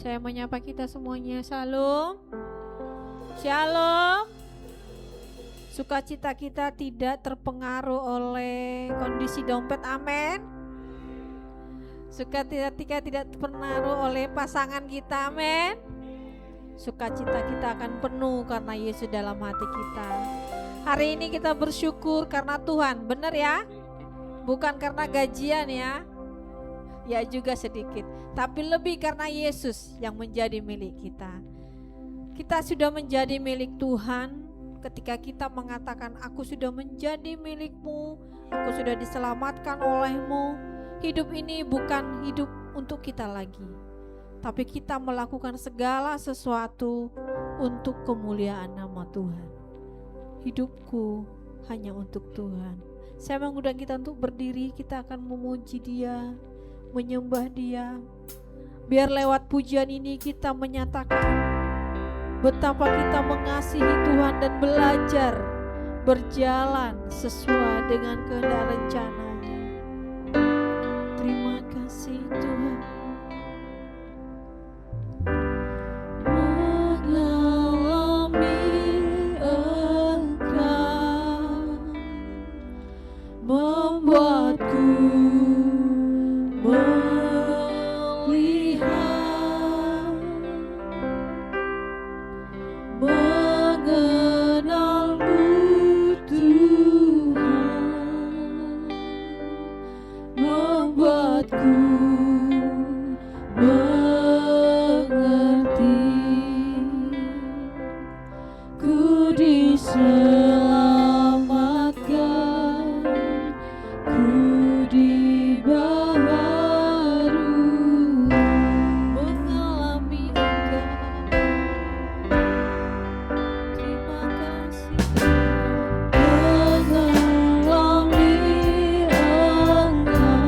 Saya menyapa kita semuanya. Shalom. Shalom. Sukacita kita tidak terpengaruh oleh kondisi dompet. Amin. Sukacita kita tidak terpengaruh oleh pasangan kita. Amin. Sukacita kita akan penuh karena Yesus dalam hati kita. Hari ini kita bersyukur karena Tuhan. Benar ya? Bukan karena gajian ya. Ya juga sedikit, tapi lebih karena Yesus yang menjadi milik kita. Kita sudah menjadi milik Tuhan ketika kita mengatakan, aku sudah menjadi milikmu, aku sudah diselamatkan olehmu. Hidup ini bukan hidup untuk kita lagi, tapi kita melakukan segala sesuatu untuk kemuliaan nama Tuhan. Hidupku hanya untuk Tuhan. Saya mengundang kita untuk berdiri, kita akan memuji Dia, menyembah Dia. Biar lewat pujian ini kita menyatakan betapa kita mengasihi Tuhan dan belajar berjalan sesuai dengan kehendak rencana-Nya. Terima kasih Tuhan. Mengalami Engkau membuatku melihat, mengenalmu Tuhan, membuatku mengerti ku diselamatkan, ku dibaharui, mengalami Engkau. Terima kasih Tuhan. Mengalami Engkau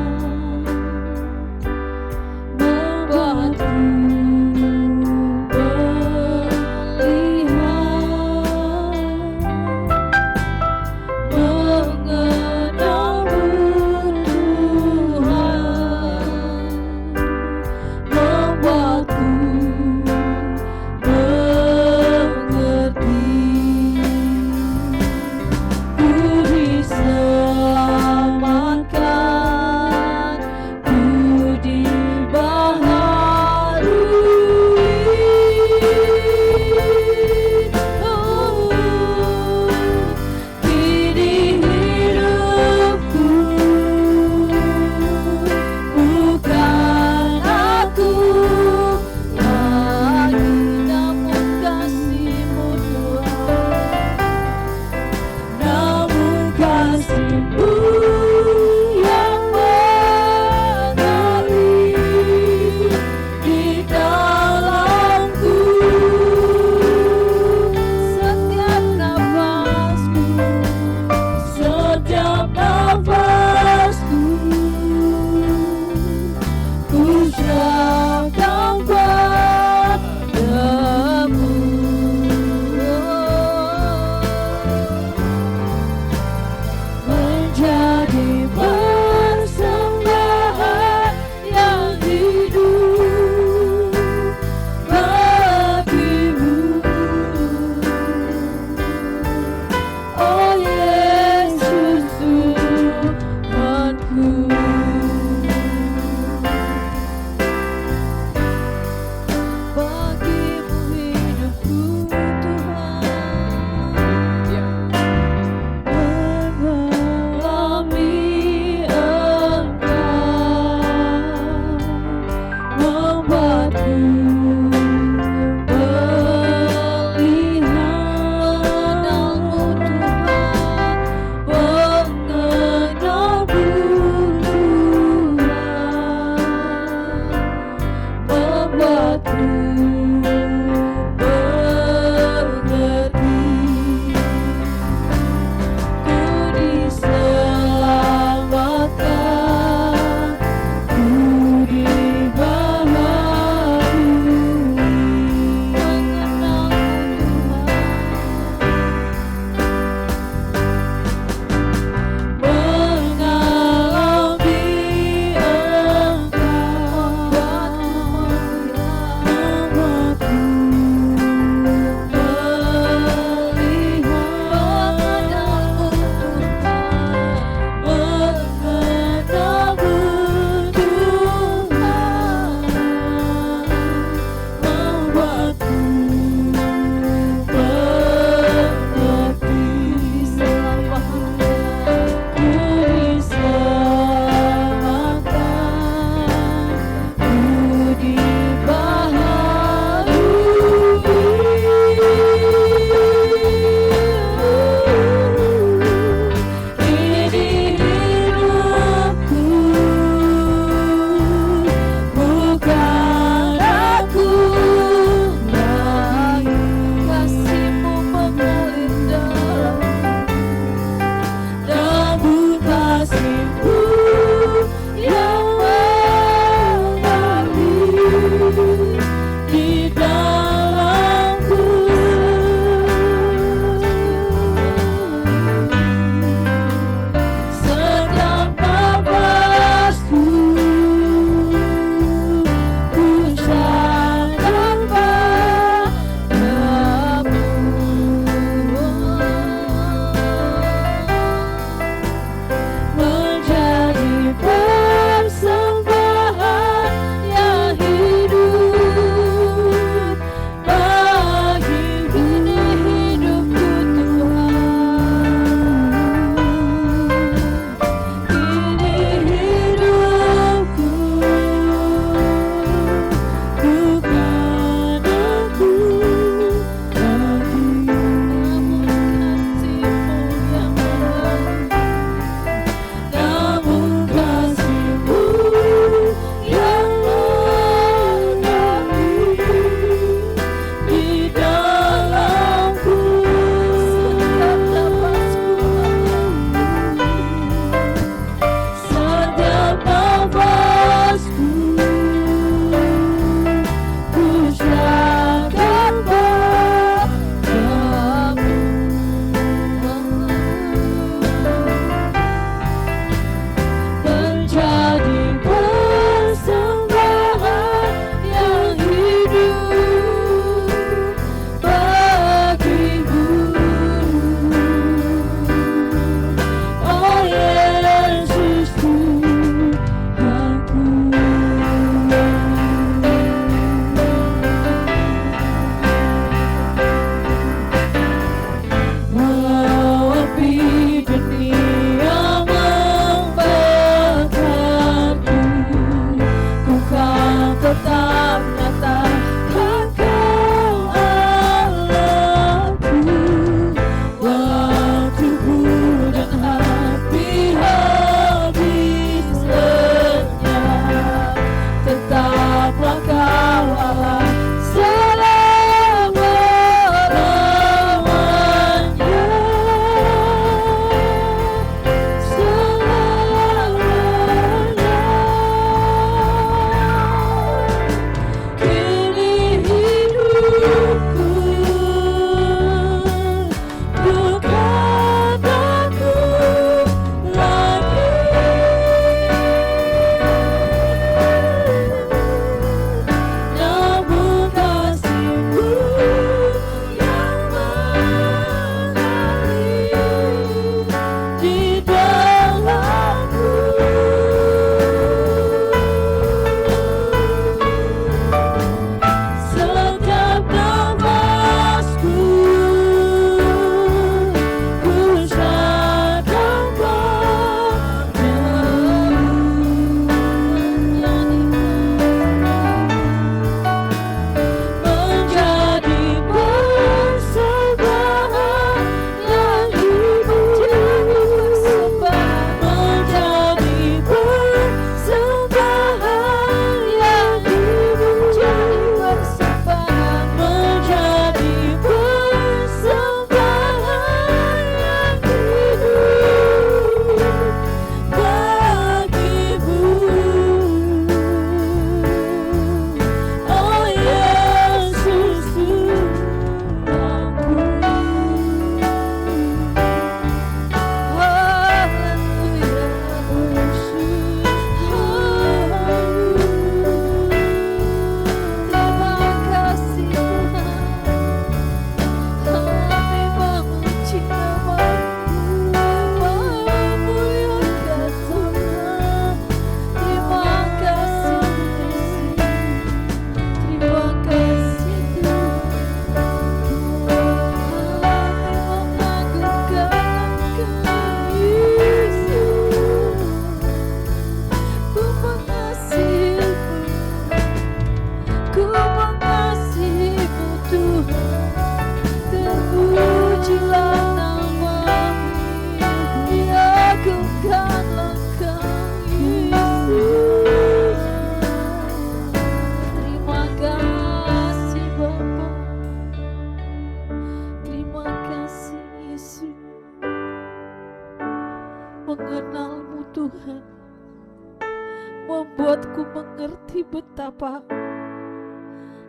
membuatku mengerti betapa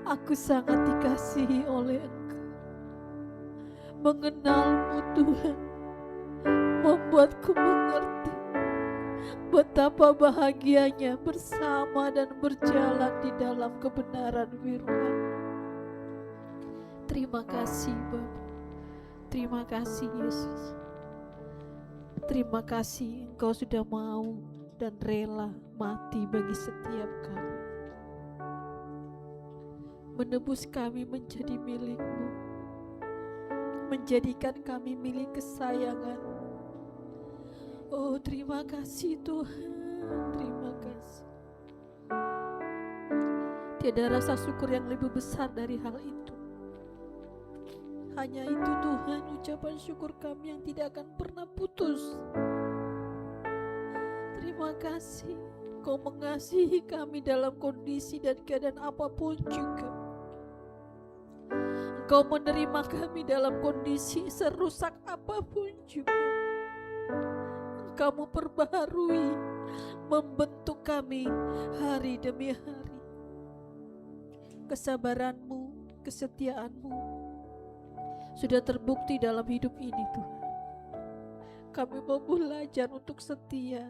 aku sangat dikasihi oleh Engkau. Mengenal-Mu Tuhan membuatku mengerti betapa bahagianya bersama dan berjalan di dalam kebenaran firman. Terima kasih Bapa. Terima kasih Yesus. Terima kasih Engkau sudah mau dan rela mati bagi setiap kami. Menebus kami menjadi milik-Mu, menjadikan kami milik kesayangan. Oh, terima kasih Tuhan, terima kasih. Tiada rasa syukur yang lebih besar dari hal itu. Hanya itu Tuhan, ucapan syukur kami yang tidak akan pernah putus. Terima kasih, Kau mengasihi kami dalam kondisi dan keadaan apapun juga. Engkau menerima kami dalam kondisi serusak apapun juga. Engkau memperbaharui, membentuk kami hari demi hari. Kesabaran-Mu, kesetiaan-Mu sudah terbukti dalam hidup ini Tuhan. Kami mau belajar untuk setia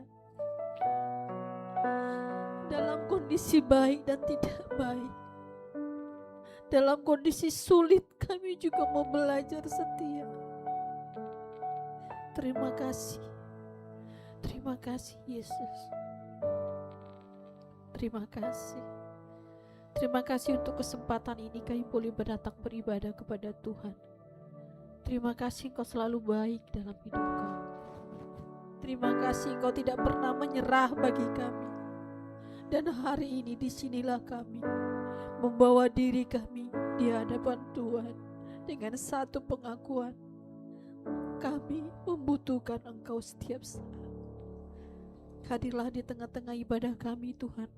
dalam kondisi baik dan tidak baik. Dalam kondisi sulit kami juga mau belajar setia. Terima kasih. Terima kasih Yesus. Terima kasih. Terima kasih untuk kesempatan ini kami boleh datang beribadah kepada Tuhan. Terima kasih Engkau selalu baik dalam hidup kami. Terima kasih Engkau tidak pernah menyerah bagi kami. Dan hari ini disinilah kami membawa diri kami di hadapan Tuhan dengan satu pengakuan. Kami membutuhkan Engkau setiap saat. Hadirlah di tengah-tengah ibadah kami Tuhan.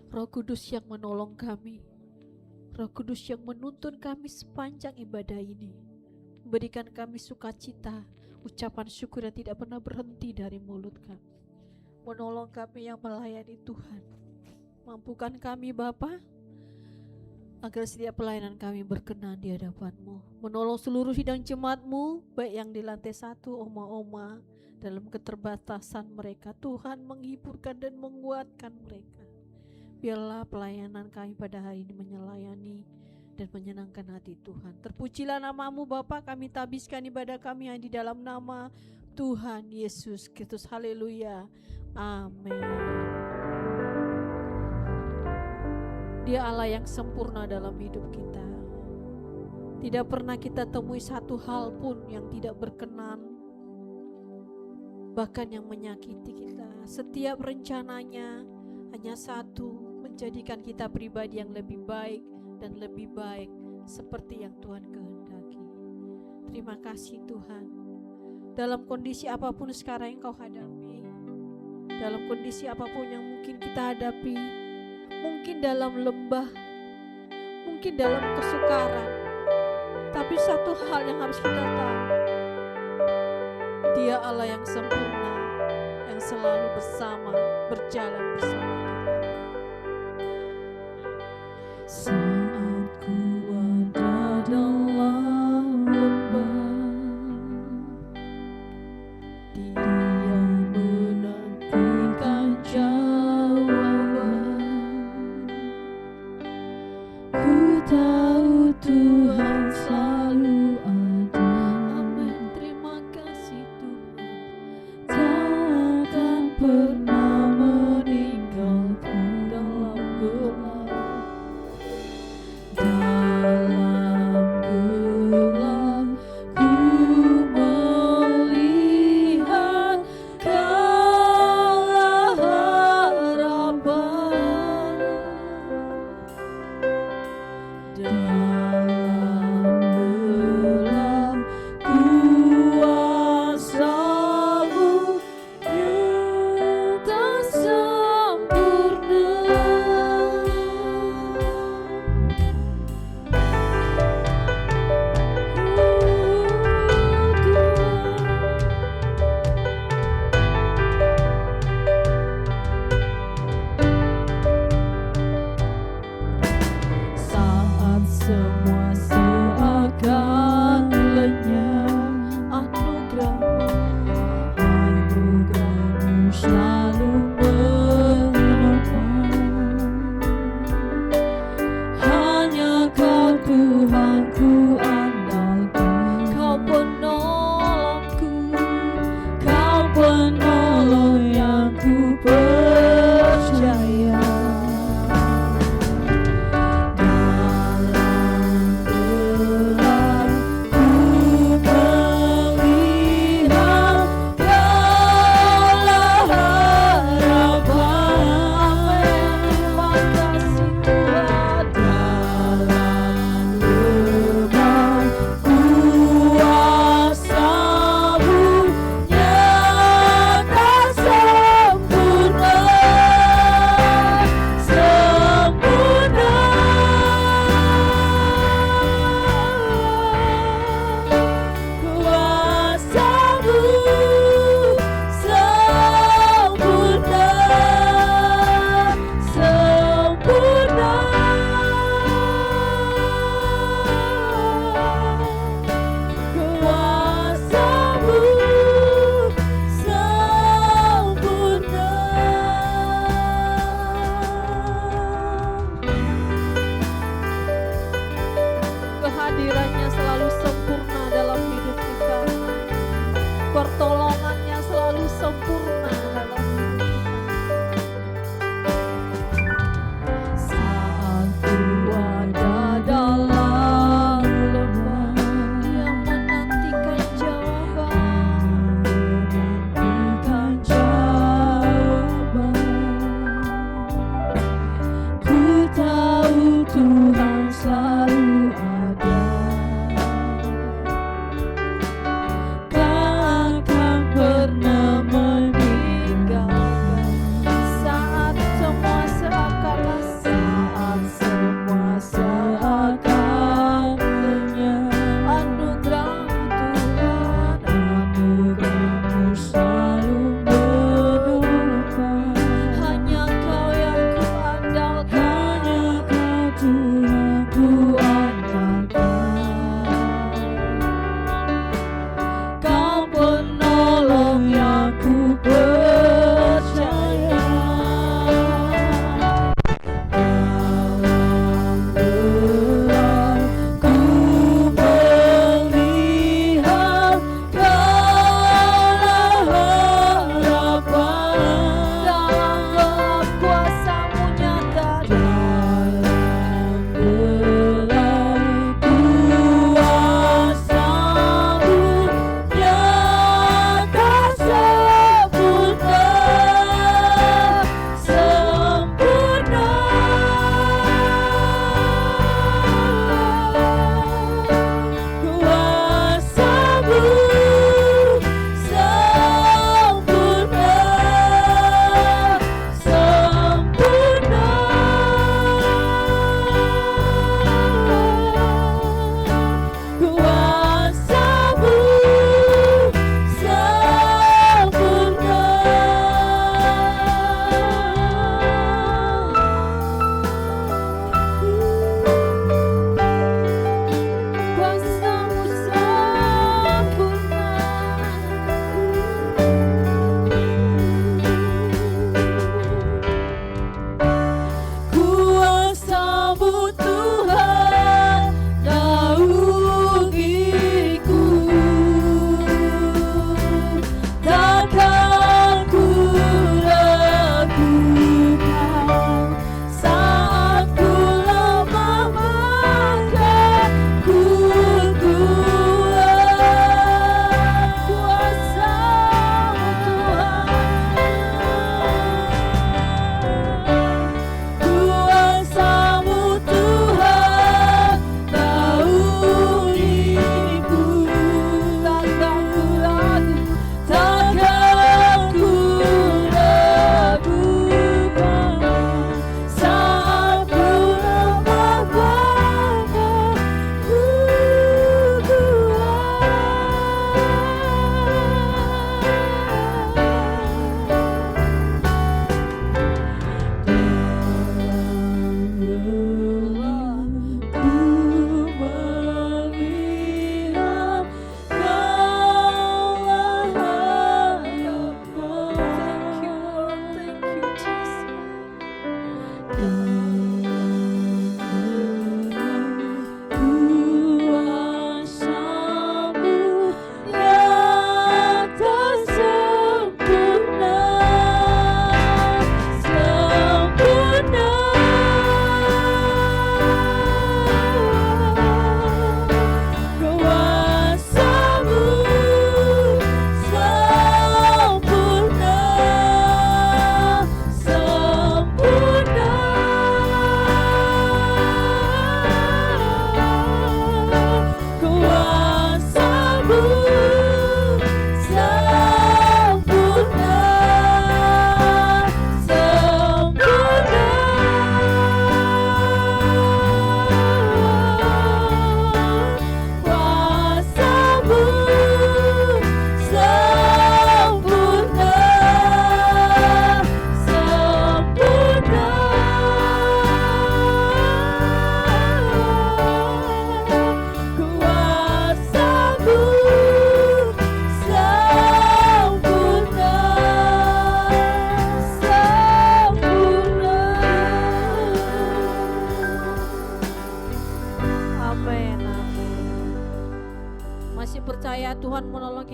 Roh Kudus yang menolong kami, Roh Kudus yang menuntun kami sepanjang ibadah ini, memberikan kami sukacita, ucapan syukur yang tidak pernah berhenti dari mulut kami. Menolong kami yang melayani Tuhan. Mampukan kami Bapa, agar setiap pelayanan kami berkenan di hadapan-Mu. Menolong seluruh sidang jemaat-Mu, baik yang di lantai 1, oma-oma, dalam keterbatasan mereka. Tuhan menghiburkan dan menguatkan mereka. Biarlah pelayanan kami pada hari ini menyelani dan menyenangkan hati Tuhan. Terpujilah nama-Mu Bapa, kami tabiskan ibadah kami yang di dalam nama Tuhan Yesus Kristus. Haleluya. Amin. Dia Allah yang sempurna dalam hidup kita. Tidak pernah kita temui satu hal pun yang tidak berkenan, bahkan yang menyakiti kita. Setiap rencananya hanya satu, menjadikan kita pribadi yang lebih baik dan lebih baik seperti yang Tuhan kehendaki. Terima kasih Tuhan. Dalam kondisi apapun sekarang yang kau hadapi, dalam kondisi apapun yang mungkin kita hadapi, mungkin dalam lembah, mungkin dalam kesukaran, tapi satu hal yang harus kita tahu, Dia Allah yang sempurna, yang selalu bersama, berjalan bersama kita. Saat ku ada dalam lembah, Dia menantikan jawaban. Ku tahu Tuhan selalu ada. Amin. Terima kasih Tuhan. Takkan pernah meninggalkan dalam gelap. Ku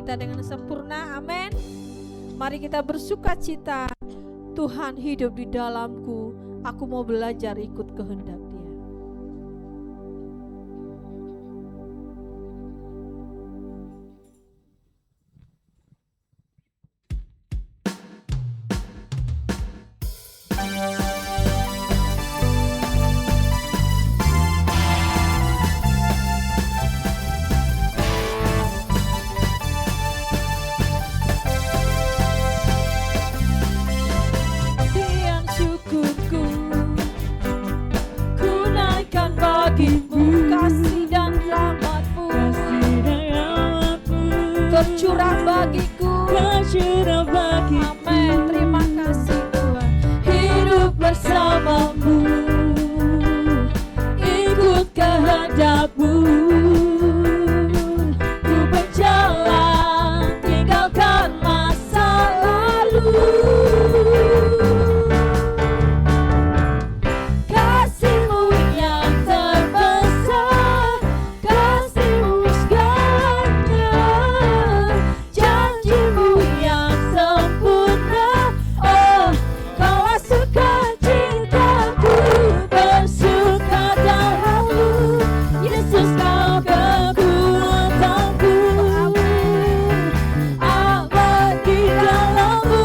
kita dengan sempurna. Amin. Mari kita bersuka cita. Tuhan hidup di dalamku. Aku mau belajar ikut kehendak Dia. Tercurah bagiku, amin. Terima kasih Tuhan. Hidup bersamamu, ikut kehendak-Mu. Ku berjalan, tinggalkan masa lalu. Kasih-Mu yang terbesar, kasih-Mu segalanya, janji-Mu yang sempurna. Oh, Kaulah sukacitaku, bersuka dalam-Mu. Yesus, Kau kekuatanku, aman di dalam-Mu,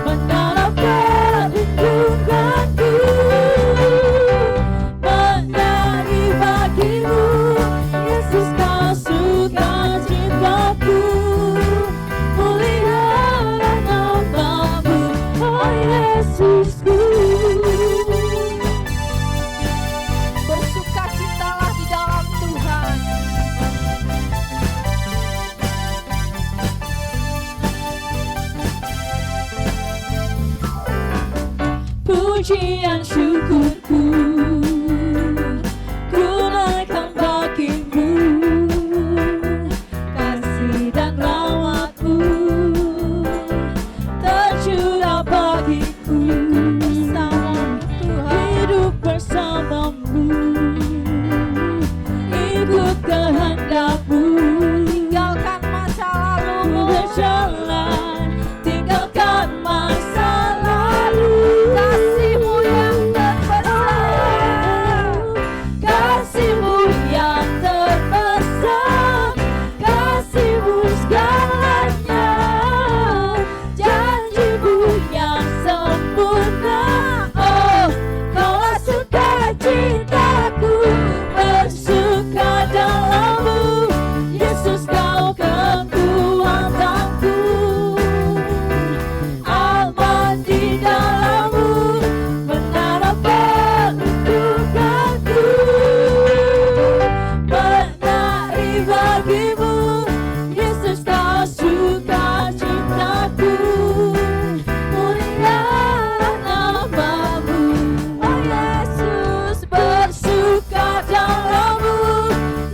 menara perlindunganku, menari bagi-Mu. Yesus, Kau sukacitaku, pelihara nama-Mu, oh Yesusku. Bersukacitalah di dalam Tuhan. Pujian syukurku ku naikkan bagi-Mu, kasih dan rahmat-Mu tercurah bagiku. Hidup bersama-Mu, ikut kehendak-Mu. Tinggalkan masa lalu, berjalan, tinggalkan masa lalu. Kasih-Mu yang terbesar, kasih-Mu yang terbesar, kasih-Mu segalanya, janji-Mu yang sempurna. Oh, Kaulah sukacitaku, bersuka dalam-Mu. Yesus, Kau kekuatanku, aman di dalam-Mu, menara perlindunganku, menari bagi-Mu. Yesus, Kau sukacitaku, mulialah nama-Mu. Oh Yesus, bersuka dalam-Mu.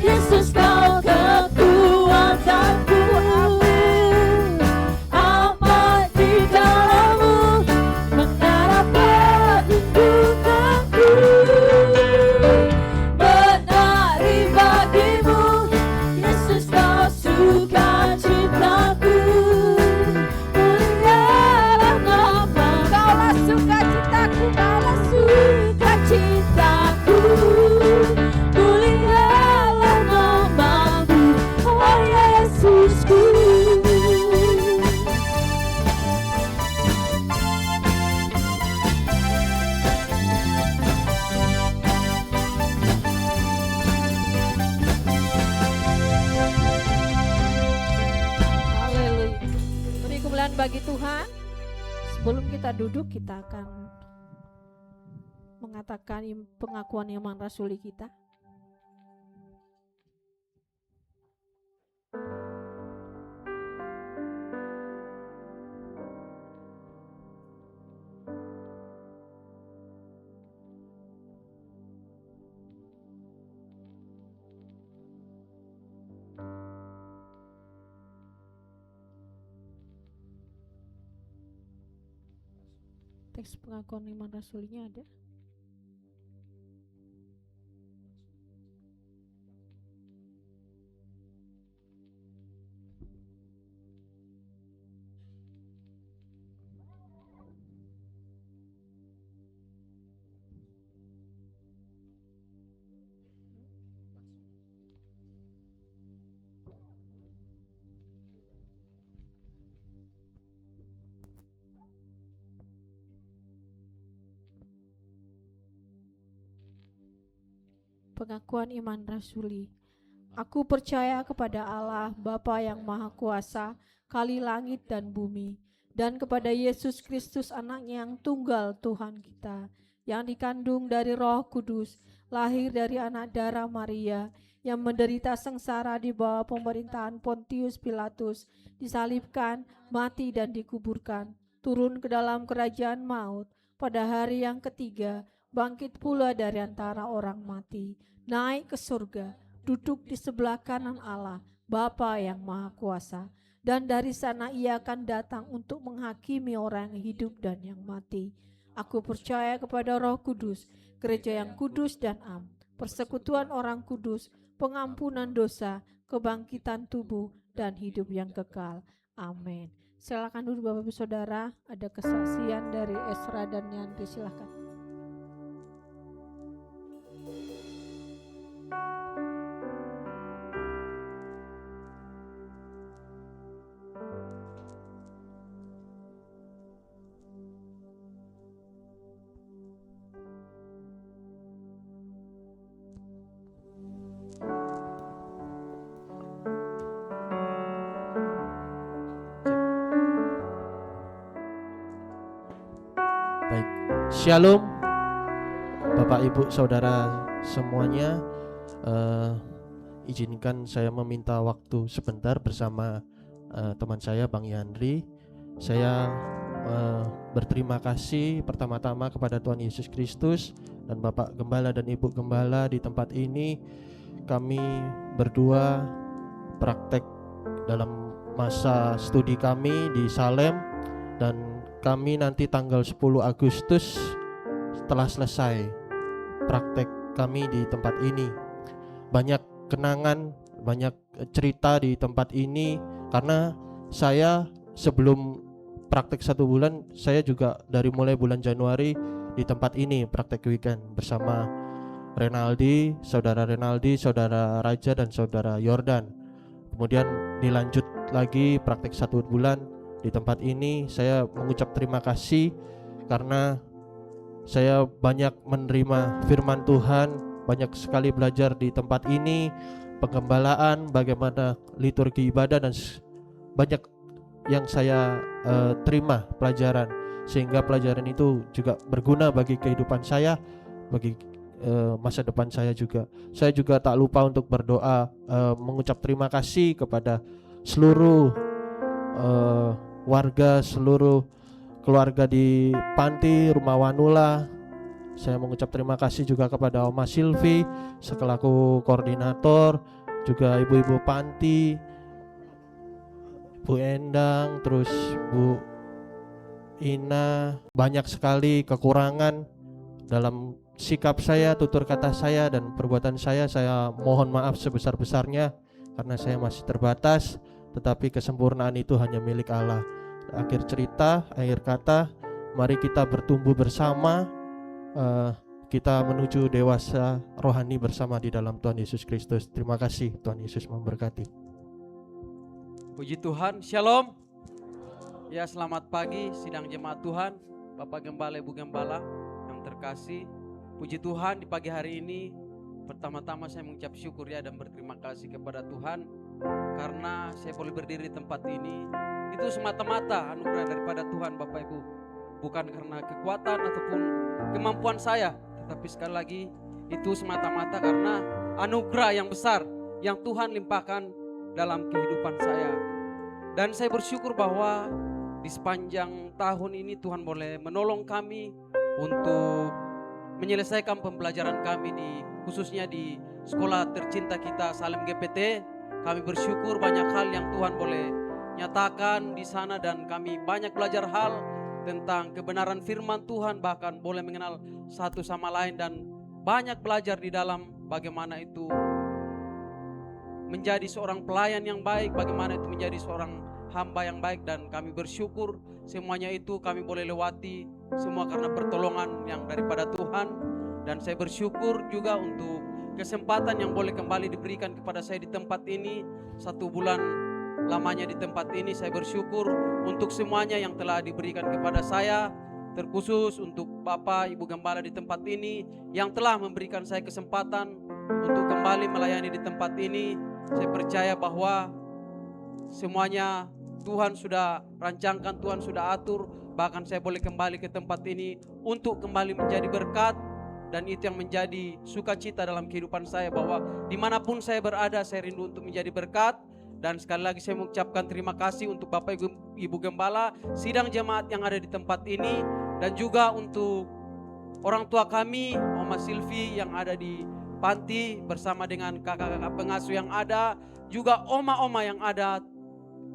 Yesus, Kau kekuatanku, aman di dalam-Mu, menara perlindunganku, menari bagi-Mu. Yesus, Kau sukacitaku, mulialah nama-Mu. Kaulah sukacitaku, Kaulah sukacitaku, mulialah nama-Mu, oh Yesusku. Haleluya. Beri kemuliaan bagi Tuhan. Sebelum kita duduk, kita akan mengatakan pengakuan iman rasuli kita. Teks pengakuan iman rasulinya ada. pengakuan iman rasuli. Aku percaya kepada Allah, Bapa yang Maha Kuasa, Kali langit dan bumi, dan kepada Yesus Kristus anaknya yang tunggal Tuhan kita, yang dikandung dari Roh Kudus, lahir dari anak darah Maria, yang menderita sengsara di bawah pemerintahan Pontius Pilatus, disalibkan, mati dan dikuburkan, turun ke dalam kerajaan maut, pada hari yang ketiga, bangkit pula dari antara orang mati, naik ke surga, duduk di sebelah kanan Allah, Bapa yang Maha Kuasa, dan dari sana ia akan datang untuk menghakimi orang yang hidup dan yang mati. Aku percaya kepada Roh Kudus, gereja yang kudus dan am, persekutuan orang kudus, pengampunan dosa, kebangkitan tubuh, dan hidup yang kekal. Amin. Silakan dulu Bapak Ibu Saudara, ada kesaksian dari Esra dan Yandri, silakan. Baik, Shalom Bapak Ibu Saudara semuanya. Izinkan saya meminta waktu sebentar bersama teman saya Bang Yandri. Saya berterima kasih pertama-tama kepada Tuhan Yesus Kristus dan Bapak Gembala dan Ibu Gembala di tempat ini. Kami berdua praktek dalam masa studi kami di Salem, dan kami nanti tanggal 10 Agustus setelah selesai praktek kami di tempat ini. Banyak kenangan, banyak cerita di tempat ini, karena saya sebelum praktek 1 bulan, saya juga dari mulai bulan Januari di tempat ini praktek weekend bersama Renaldi, Saudara Raja dan Saudara Yordan. Kemudian dilanjut lagi praktek 1 bulan di tempat ini. Saya mengucap terima kasih karena saya banyak menerima firman Tuhan, banyak sekali belajar di tempat ini, penggembalaan, bagaimana liturgi ibadah, dan banyak yang saya terima pelajaran, sehingga pelajaran itu juga berguna bagi kehidupan saya, bagi masa depan saya juga. Saya juga tak lupa untuk berdoa, mengucap terima kasih kepada seluruh warga, seluruh keluarga di panti Rumah Wanula. Saya mengucap terima kasih juga kepada Oma Silvi selaku koordinator, juga ibu-ibu panti, Bu Endang, terus Bu Ina. Banyak sekali kekurangan dalam sikap saya, tutur kata saya, dan perbuatan saya. Saya mohon maaf sebesar-besarnya karena saya masih terbatas, tetapi kesempurnaan itu hanya milik Allah. Akhir cerita, akhir kata, mari kita bertumbuh bersama, kita menuju dewasa rohani bersama di dalam Tuhan Yesus Kristus. Terima kasih, Tuhan Yesus memberkati. Puji Tuhan, Shalom. Ya, selamat pagi sidang jemaat Tuhan, Bapak Gembala, Ibu Gembala yang terkasih. Puji Tuhan, di pagi hari ini pertama-tama saya mengucap syukur ya dan berterima kasih kepada Tuhan karena saya boleh berdiri di tempat ini. Itu semata-mata anugerah daripada Tuhan Bapak Ibu, bukan karena kekuatan ataupun kemampuan saya, tetapi sekali lagi itu semata-mata karena anugerah yang besar yang Tuhan limpahkan dalam kehidupan saya. Dan saya bersyukur bahwa di sepanjang tahun ini Tuhan boleh menolong kami untuk menyelesaikan pembelajaran kami khususnya di sekolah tercinta kita Salem GPT. Kami bersyukur banyak hal yang Tuhan boleh nyatakan di sana, dan kami banyak belajar hal tentang kebenaran firman Tuhan, bahkan boleh mengenal satu sama lain dan banyak belajar di dalam bagaimana itu menjadi seorang pelayan yang baik, bagaimana itu menjadi seorang hamba yang baik. Dan kami bersyukur semuanya itu kami boleh lewati semua karena pertolongan yang daripada Tuhan. Dan saya bersyukur juga untuk kesempatan yang boleh kembali diberikan kepada saya di tempat ini. 1 bulan lamanya di tempat ini, saya bersyukur untuk semuanya yang telah diberikan kepada saya, terkhusus untuk Bapak Ibu Gembala di tempat ini yang telah memberikan saya kesempatan untuk kembali melayani di tempat ini. Saya percaya bahwa semuanya Tuhan sudah rancangkan, Tuhan sudah atur. Bahkan saya boleh kembali ke tempat ini untuk kembali menjadi berkat. Dan itu yang menjadi sukacita dalam kehidupan saya, bahwa dimanapun saya berada, saya rindu untuk menjadi berkat. Dan sekali lagi saya mengucapkan terima kasih untuk Bapak Ibu Gembala, sidang jemaat yang ada di tempat ini, dan juga untuk orang tua kami, Oma Silvi yang ada di panti bersama dengan kakak-kakak pengasuh yang ada, juga oma-oma yang ada.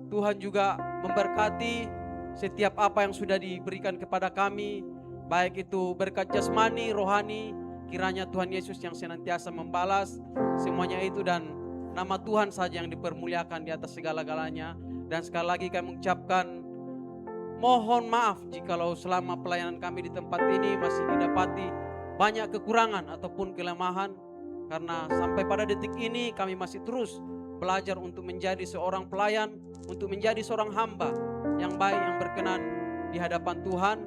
Tuhan juga memberkati setiap apa yang sudah diberikan kepada kami, baik itu berkat jasmani, rohani. Kiranya Tuhan Yesus yang senantiasa membalas semuanya itu, dan nama Tuhan saja yang dipermuliakan di atas segala-galanya. Dan sekali lagi kami mengucapkan mohon maaf jikalau selama pelayanan kami di tempat ini masih didapati banyak kekurangan ataupun kelemahan, karena sampai pada detik ini kami masih terus belajar untuk menjadi seorang pelayan, untuk menjadi seorang hamba yang baik, yang berkenan di hadapan Tuhan.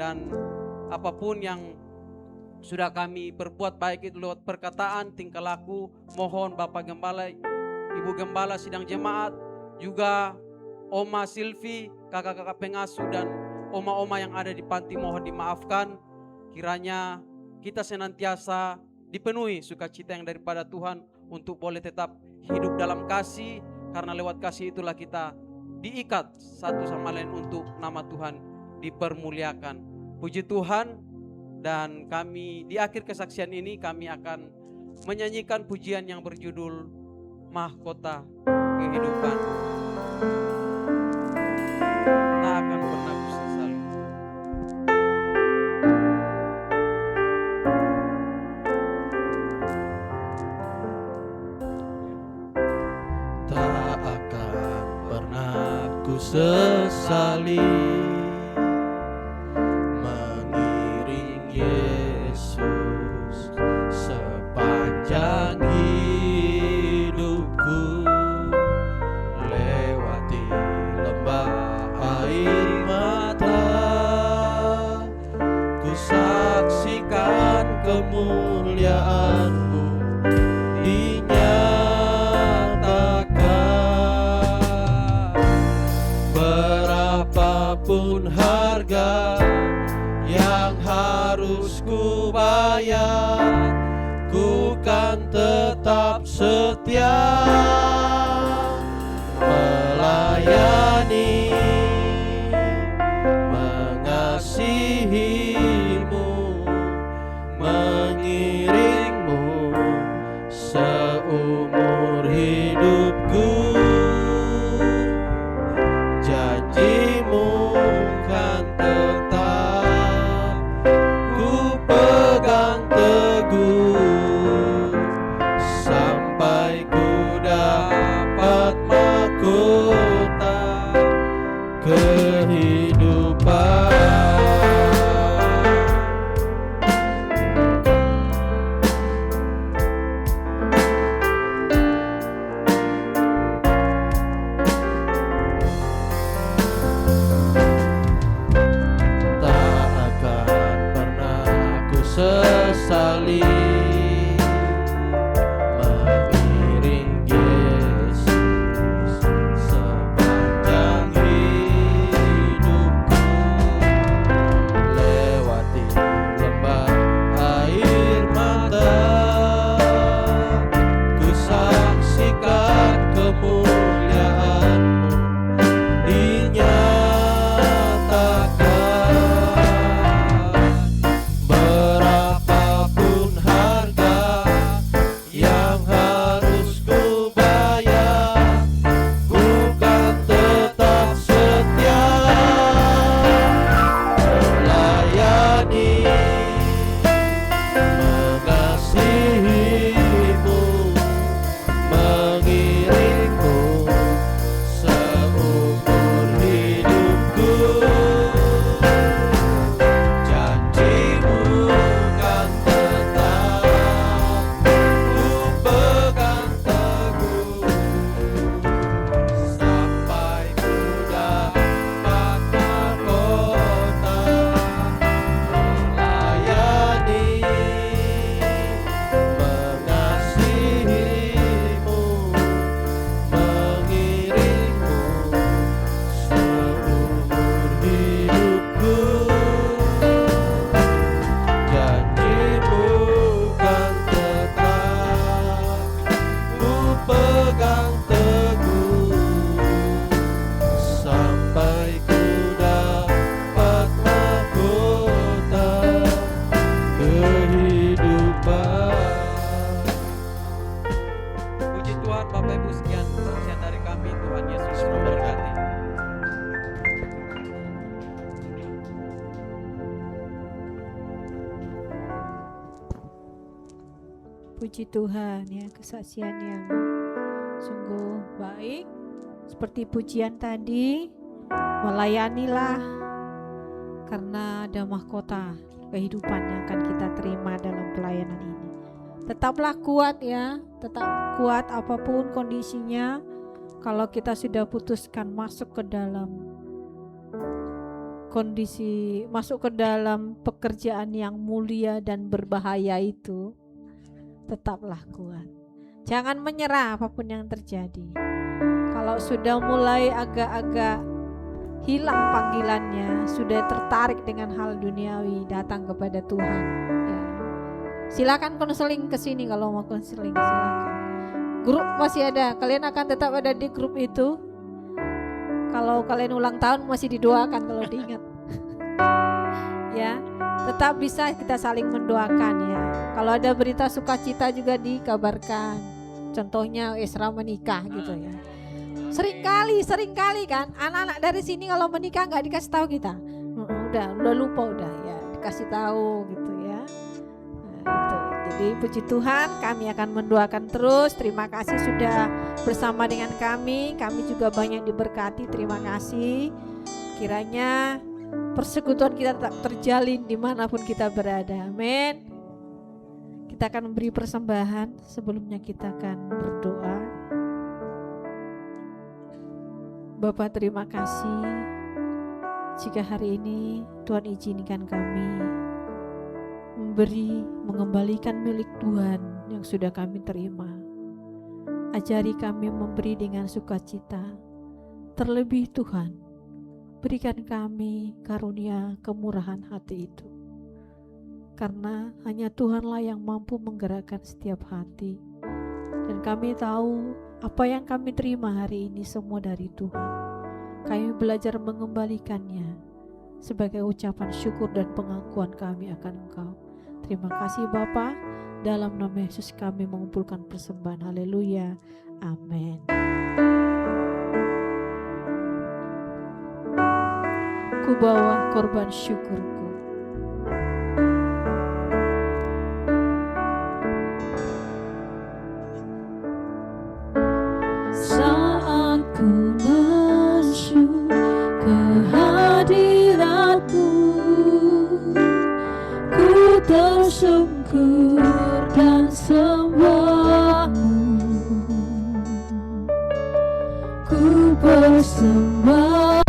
Dan apapun yang sudah kami perbuat, baik itu lewat perkataan, tingkah laku, mohon Bapak Gembala, Ibu Gembala sidang jemaat, juga Oma Silvi, kakak-kakak pengasuh, dan oma-oma yang ada di panti, mohon dimaafkan. Kiranya kita senantiasa dipenuhi sukacita yang daripada Tuhan untuk boleh tetap hidup dalam kasih, karena lewat kasih itulah kita diikat satu sama lain untuk nama Tuhan dipermuliakan. Puji Tuhan. Dan kami di akhir kesaksian ini kami akan menyanyikan pujian yang berjudul Mahkota Kehidupan. Tak akan pernah kusesali. Tak akan pernah ku sesali mengiring Yesus sepanjang hidupku, lewati lembah air mata, ku saksikan kemuliaan-Mu dinyatakan. Berapapun harga yang harus ku bayar, ku kan tetap setia melayani, mengasihi-Mu, mengiring-Mu seumur hidupku. Janji-Mu kan tetap ku pegang teguh, sampai ku dapat mahkota Puji Tuhan ya, kesaksian yang sungguh baik. Seperti pujian tadi, melayanilah karena ada mahkota kehidupan yang akan kita terima dalam pelayanan ini. Tetaplah kuat ya, tetap kuat apapun kondisinya. Kalau kita sudah putuskan masuk ke dalam kondisi, masuk ke dalam pekerjaan yang mulia dan berbahaya itu, tetaplah kuat. Jangan menyerah apapun yang terjadi. Kalau sudah mulai agak-agak hilang panggilannya, sudah tertarik dengan hal duniawi, datang kepada Tuhan ya. Silakan konseling ke sini kalau mau konseling, silakan. Grup masih ada, kalian akan tetap ada di grup itu. Kalau kalian ulang tahun masih didoakan kalau diingat. Ya, tetap bisa kita saling mendoakan ya. Kalau ada berita sukacita juga dikabarkan. Contohnya Esra menikah gitu ya. Seringkali kan anak-anak dari sini kalau menikah nggak dikasih tahu kita. Udah lupa udah ya, dikasih tahu gitu ya. Nah, itu. Jadi puji Tuhan, kami akan mendoakan terus. Terima kasih sudah bersama dengan kami. Kami juga banyak diberkati. Terima kasih. Kiranya persekutuan kita tetap terjalin dimanapun kita berada. Amin. Kita akan memberi persembahan. Sebelumnya kita akan berdoa. Bapak, terima kasih jika hari ini Tuhan izinkan kami mengembalikan milik Tuhan yang sudah kami terima. Ajari kami memberi dengan sukacita. Terlebih Tuhan, berikan kami karunia kemurahan hati itu. Karena hanya Tuhanlah yang mampu menggerakkan setiap hati. Dan kami tahu apa yang kami terima hari ini semua dari Tuhan. Kami belajar mengembalikannya sebagai ucapan syukur dan pengakuan kami akan Engkau. Terima kasih Bapa, dalam nama Yesus kami mengumpulkan persembahan. Haleluya. Amin. Ku bawa korban syukurku. Saat ku masuk ke hadirat-Mu, ku tersungkur dan sembah-Mu. Ku persembahkan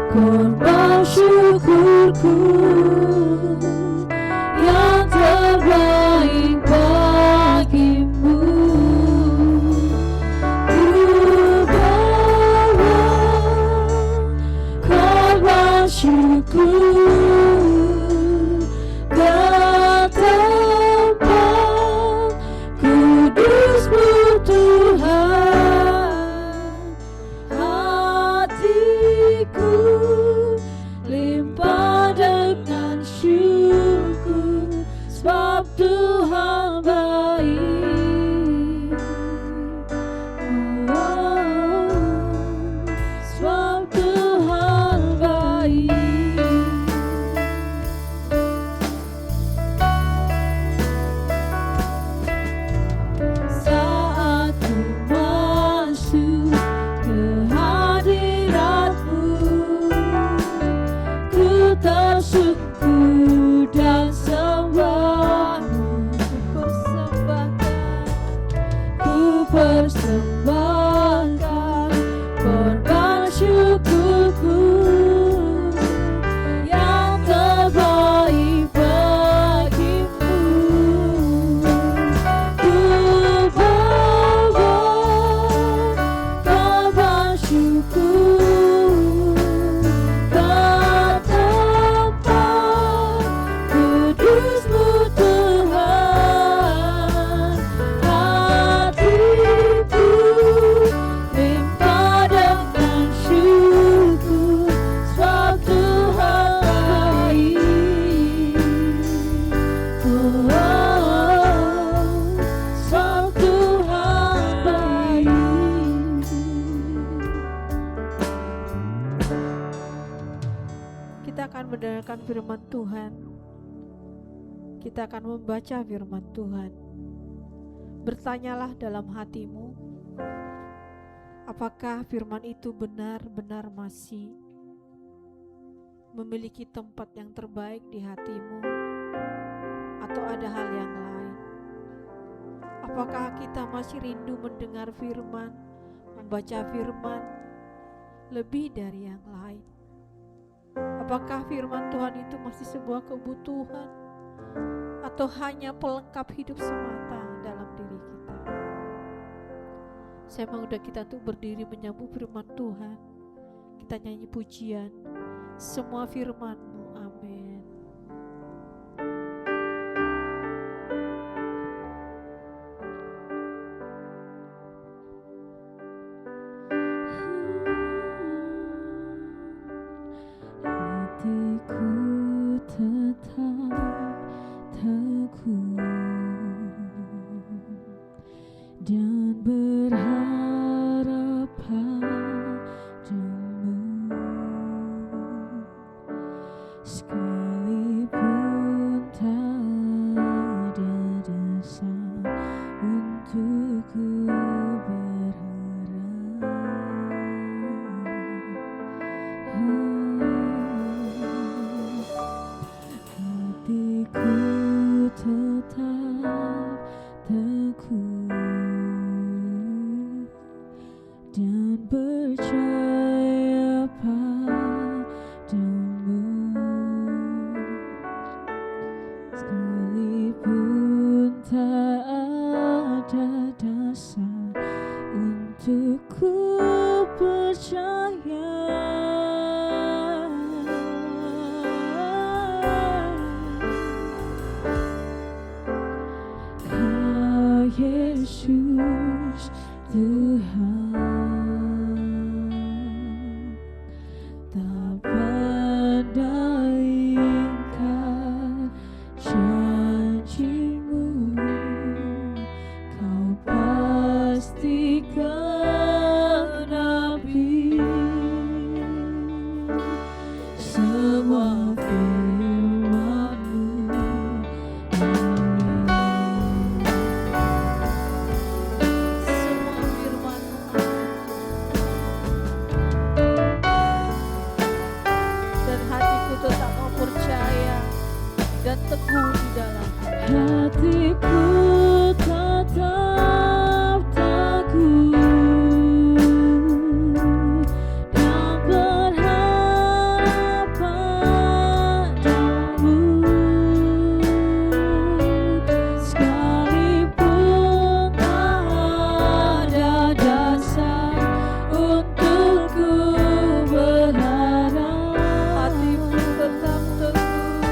korban syukurku yang terbaik bagi-Mu. Ku bawa korban syukur ke tempat kudus-Mu Tuhan. Hatiku limpah dengan syukur, sebab Tuhan baik. Sebab Tuhan baik. Saat ku masuk ke hadirat-Mu, ku tersungkur dan sembah-Mu. Ku persembahkan korban syukurku yang terbaik bagi-Mu. Ku bawa korban syukur ke tempat kudus-Mu Tuhan. Hatiku limpah dengan syukur, sebab Tuhan baik. Sebab Tuhan baik. Kita akan mendengarkan firman Tuhan. Kita akan membaca firman Tuhan. bertanyalah dalam hatimu, apakah firman itu benar-benar masih memiliki tempat yang terbaik di hatimu, atau ada hal yang lain? Apakah kita masih rindu mendengar firman, membaca firman lebih dari yang lain? Apakah firman Tuhan itu masih sebuah kebutuhan atau hanya pelengkap hidup semata dalam diri kita? Saya mengundang kita untuk berdiri menyambut firman Tuhan. Kita nyanyi pujian, semua firman-Mu, amin. Hatiku tetap teguh dan berharap padamu, sekalipun tak ada dasar untukku berharap. Hatiku tetap teguh dan percaya padamu, sekalipun tak ada dasar untukku percaya. Yesus Tuhan, tak pandai ingkar janji-Mu, Kau pasti genapi semua firman-Mu. Semua firman-Mu, dan hatiku tetap mau percaya dan teguh di dalam. Hatiku tetap teguh dan berharap padamu, sekalipun tak ada dasar untukku berharap. Hatiku tetap teguh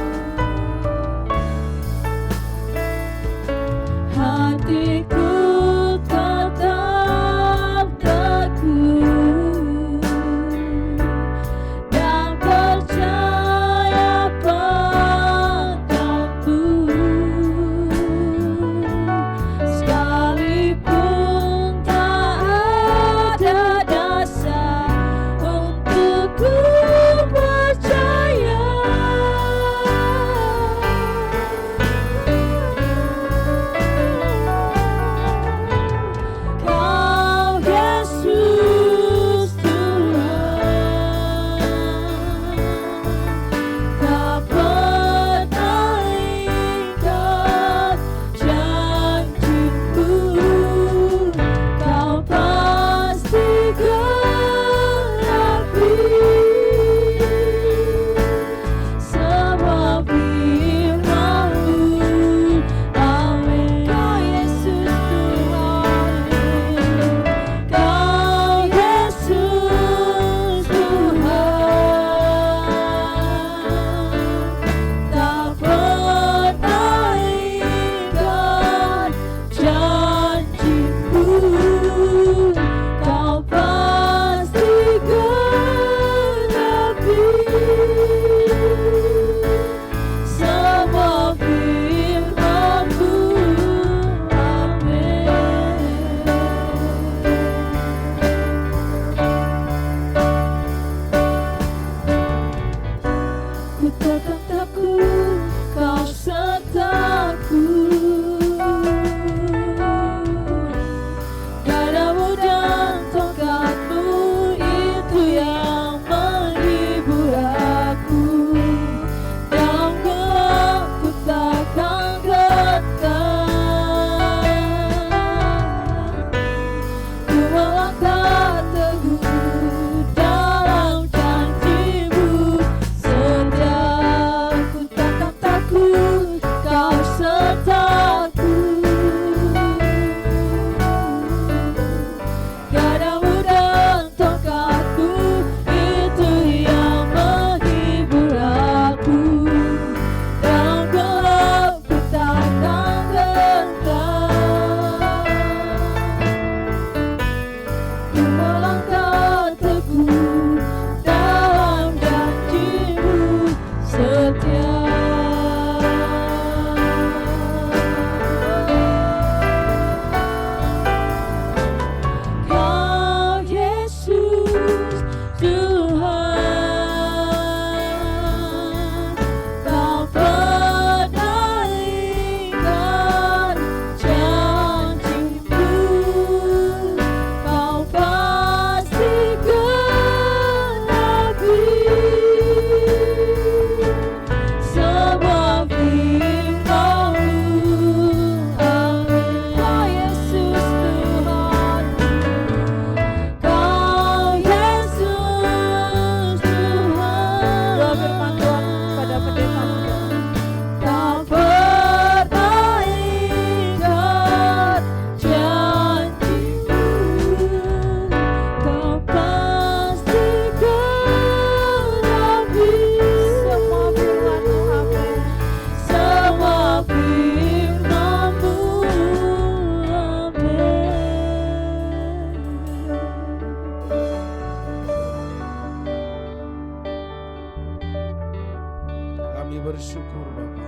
Bapa.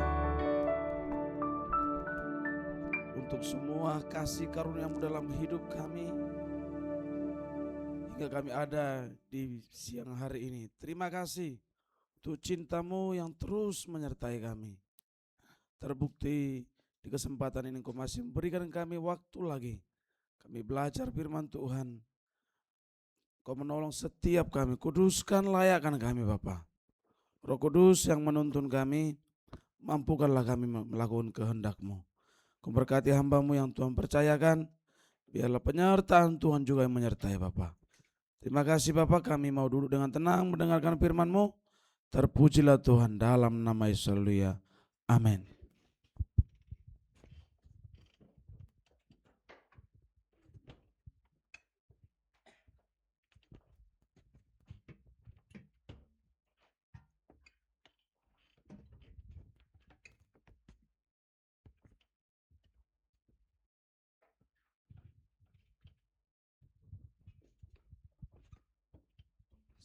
Untuk semua kasih karunia-Mu dalam hidup kami, hingga kami ada di siang hari ini. Terima kasih untuk cinta-Mu yang terus menyertai kami. Terbukti di kesempatan ini Engkau masih memberikan kami waktu lagi. Kami belajar firman Tuhan. Kau menolong setiap kami, kuduskan layakkan kami Bapa. Roh Kudus yang menuntun kami, mampukanlah kami melakukan kehendak-Mu. Kau berkati hamba-Mu yang Tuhan percayakan, biarlah penyertaan Tuhan juga yang menyertai Bapa. Terima kasih Bapa, kami mau duduk dengan tenang mendengarkan firman-Mu. Terpujilah Tuhan dalam nama Yesus. Haleluya. Amin.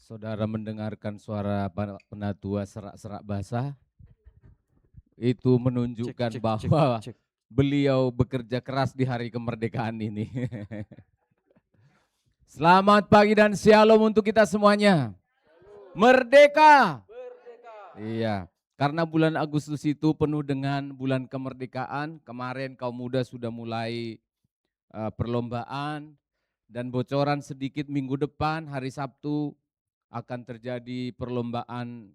Saudara mendengarkan suara penatua serak-serak basah, itu menunjukkan bahwa beliau bekerja keras di hari kemerdekaan ini. Selamat pagi dan shalom untuk kita semuanya. Merdeka! Iya, karena bulan Agustus itu penuh dengan bulan kemerdekaan. Kemarin kaum muda sudah mulai perlombaan, dan bocoran sedikit minggu depan hari Sabtu akan terjadi perlombaan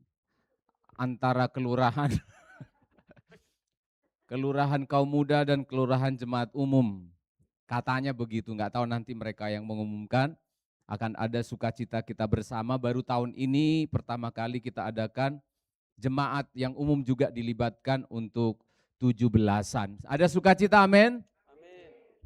antara kelurahan kelurahan kaum muda dan kelurahan jemaat umum. Katanya begitu, nggak tahu nanti mereka yang mengumumkan. Akan ada sukacita kita bersama, baru tahun ini pertama kali kita adakan jemaat yang umum juga dilibatkan untuk 17-an. Ada sukacita, amin?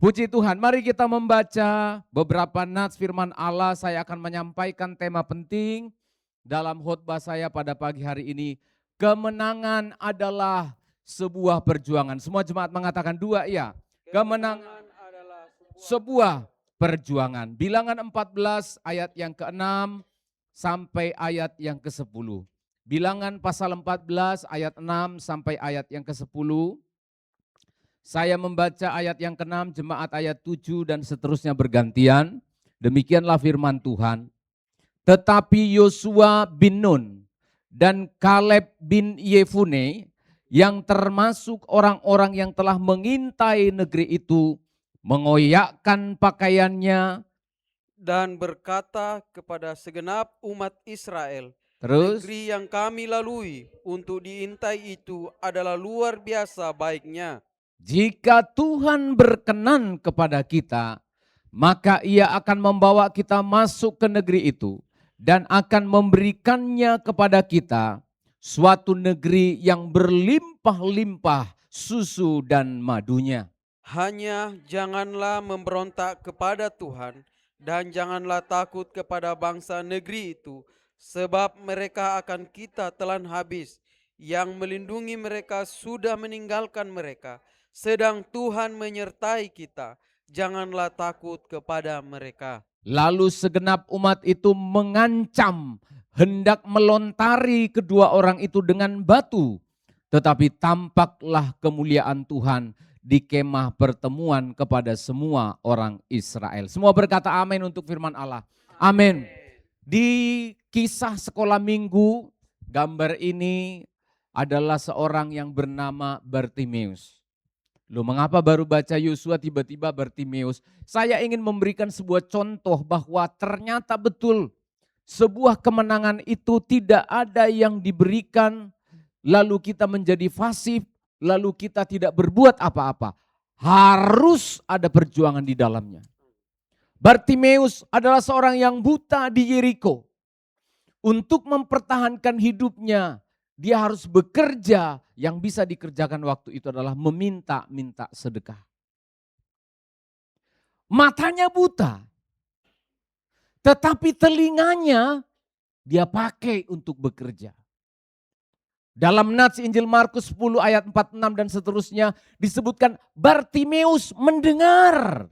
Puji Tuhan, mari kita membaca beberapa nats firman Allah. Saya akan menyampaikan tema penting dalam khotbah saya pada pagi hari ini. Kemenangan adalah sebuah perjuangan. Semua jemaat mengatakan dua, ya. Kemenangan adalah sebuah perjuangan. Bilangan 14 ayat yang ke-6 sampai ayat yang ke-10. Bilangan pasal 14 ayat 6 sampai ayat yang ke-10. Saya membaca ayat yang ke-6, jemaat ayat 7 dan seterusnya bergantian. Demikianlah firman Tuhan. Tetapi Yosua bin Nun dan Kaleb bin Yefune yang termasuk orang-orang yang telah mengintai negeri itu mengoyakkan pakaiannya Dan berkata kepada segenap umat Israel, terus negeri yang kami lalui untuk diintai itu adalah luar biasa baiknya. jika Tuhan berkenan kepada kita, maka Ia akan membawa kita masuk ke negeri itu dan akan memberikannya kepada kita, suatu negeri yang berlimpah-limpah susu dan madunya. Hanya janganlah memberontak kepada Tuhan dan janganlah takut kepada bangsa negeri itu, sebab mereka akan kita telan habis. Yang melindungi mereka sudah meninggalkan mereka, sedang Tuhan menyertai kita. Janganlah takut kepada mereka. Lalu segenap umat itu mengancam hendak melontari kedua orang itu dengan batu. Tetapi tampaklah kemuliaan Tuhan di kemah pertemuan kepada semua orang Israel. Semua berkata amin untuk firman Allah. Amin. Di kisah sekolah minggu, gambar ini adalah seorang yang bernama Bartimeus. Loh, mengapa baru baca Yosua tiba-tiba Bartimeus? Saya ingin memberikan sebuah contoh bahwa ternyata betul sebuah kemenangan itu tidak ada yang diberikan lalu kita menjadi fasih, lalu kita tidak berbuat apa-apa. Harus ada perjuangan di dalamnya. Bartimeus adalah seorang yang buta di Yeriko. Untuk mempertahankan hidupnya, dia harus bekerja. Yang bisa dikerjakan waktu itu adalah meminta-minta sedekah. Matanya buta, tetapi telinganya dia pakai untuk bekerja. Dalam nats Injil Markus 10 ayat 46 dan seterusnya disebutkan Bartimeus mendengar.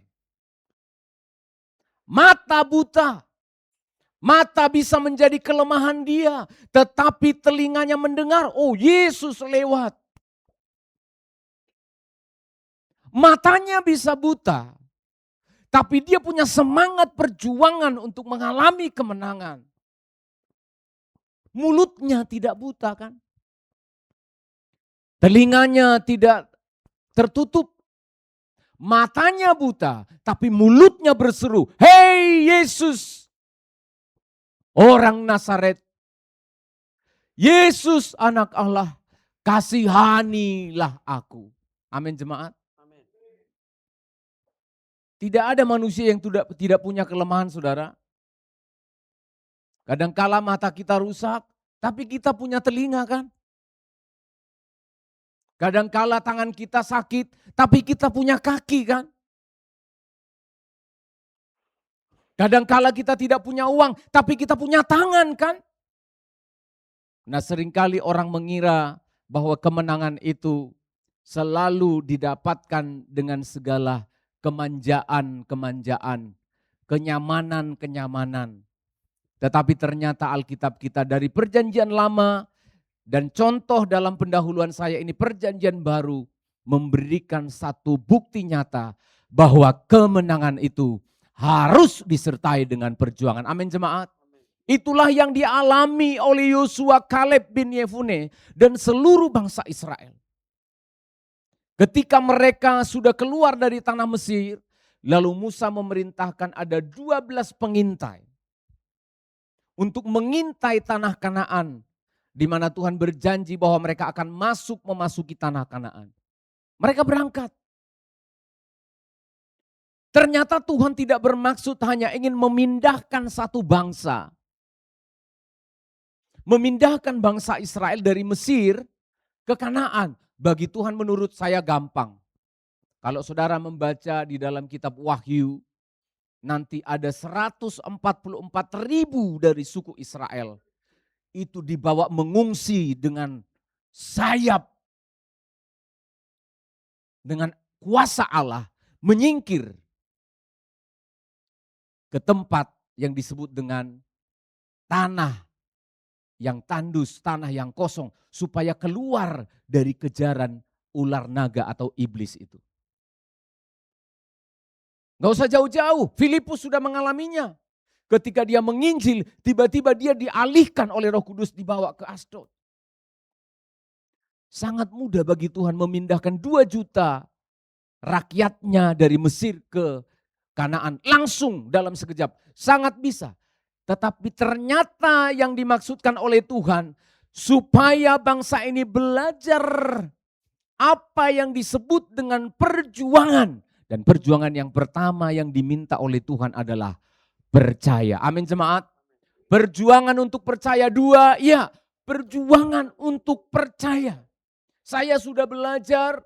Mata buta, Mata bisa menjadi kelemahan dia, tetapi telinganya mendengar, oh Yesus lewat. Matanya bisa buta, tapi dia punya semangat perjuangan untuk mengalami kemenangan. Mulutnya tidak buta kan? Telinganya tidak tertutup. Matanya buta, tapi mulutnya berseru, "Hei Yesus, orang Nazaret. Yesus anak Allah, kasihanilah aku." Amin jemaat. Tidak ada manusia yang tidak punya kelemahan saudara. Kadangkala mata kita rusak, tapi kita punya telinga kan. Kadangkala tangan kita sakit, tapi kita punya kaki kan. Kadangkala kita tidak punya uang, tapi kita punya tangan kan. Nah seringkali orang mengira bahwa kemenangan itu selalu didapatkan dengan segala kemanjaan, kenyamanan. Tetapi ternyata Alkitab kita dari perjanjian lama dan contoh dalam pendahuluan saya ini perjanjian baru memberikan satu bukti nyata bahwa kemenangan itu harus disertai dengan perjuangan. Amin jemaat. Itulah yang dialami oleh Yosua, Kaleb bin Yefune dan seluruh bangsa Israel. Ketika mereka sudah keluar dari tanah Mesir, lalu Musa memerintahkan ada 12 pengintai untuk mengintai tanah Kanaan, di mana Tuhan berjanji bahwa mereka akan memasuki tanah Kanaan. Mereka berangkat. Ternyata Tuhan tidak bermaksud hanya ingin memindahkan satu bangsa. Memindahkan bangsa Israel dari Mesir ke Kanaan. Bagi Tuhan menurut saya gampang. Kalau saudara membaca di dalam kitab Wahyu, nanti ada 144.000 dari suku Israel. Itu dibawa mengungsi dengan sayap. Dengan kuasa Allah menyingkir ke tempat yang disebut dengan tanah yang tandus, tanah yang kosong, supaya keluar dari kejaran ular naga atau iblis itu. Gak usah jauh-jauh, Filipus sudah mengalaminya. Ketika dia menginjil, tiba-tiba dia dialihkan oleh Roh Kudus dibawa ke Asdod. Sangat mudah bagi Tuhan memindahkan 2 juta rakyatnya dari Mesir ke Kanaan. Langsung dalam sekejap, sangat bisa. Tetapi ternyata yang dimaksudkan oleh Tuhan supaya bangsa ini belajar apa yang disebut dengan perjuangan. Dan perjuangan yang pertama yang diminta oleh Tuhan adalah percaya. Amin jemaat. Perjuangan untuk percaya 2, ya perjuangan untuk percaya. Saya sudah belajar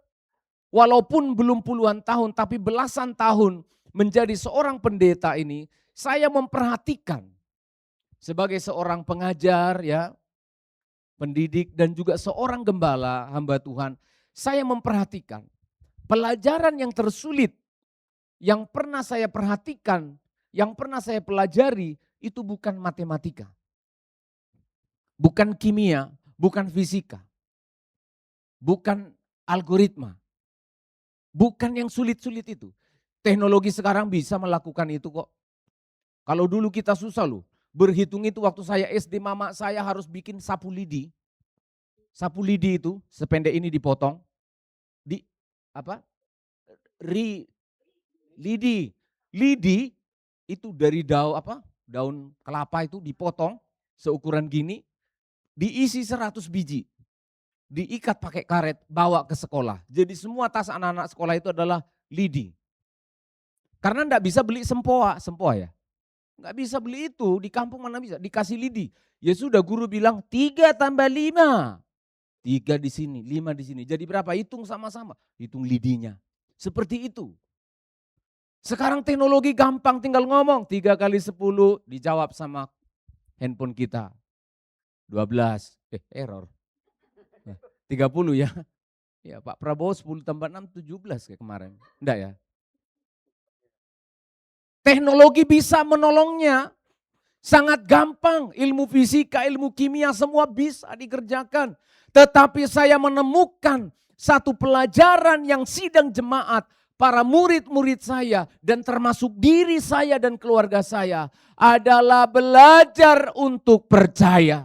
walaupun belum puluhan tahun tapi belasan tahun menjadi seorang pendeta ini. Saya memperhatikan sebagai seorang pengajar, ya, pendidik dan juga seorang gembala hamba Tuhan, saya memperhatikan pelajaran yang tersulit yang pernah saya perhatikan, yang pernah saya pelajari itu bukan matematika, bukan kimia, bukan fisika, bukan algoritma, bukan yang sulit-sulit itu. Teknologi sekarang bisa melakukan itu kok. Kalau dulu kita susah loh. Berhitung itu waktu saya SD, mama saya harus bikin sapu lidi. Sapu lidi itu sependek ini dipotong. Lidi itu dari daun kelapa itu dipotong seukuran gini, diisi 100 biji. Diikat pakai karet, bawa ke sekolah. Jadi semua tas anak-anak sekolah itu adalah lidi. Karena enggak bisa beli sempoa ya. Enggak bisa beli itu, di kampung mana bisa, dikasih lidi. Ya sudah guru bilang 3 tambah 5. 3 di sini, 5 di sini. Jadi berapa? Hitung sama-sama, hitung lidinya. Seperti itu. Sekarang teknologi gampang, tinggal ngomong 3 kali 10 dijawab sama handphone kita. 12, error. 30 ya. Ya Pak Prabowo 10 tambah 6, 17 kayak kemarin. Enggak ya? Teknologi bisa menolongnya. Sangat gampang, ilmu fisika, ilmu kimia semua bisa dikerjakan. Tetapi saya menemukan satu pelajaran yang sidang jemaat, para murid-murid saya dan termasuk diri saya dan keluarga saya adalah belajar untuk percaya.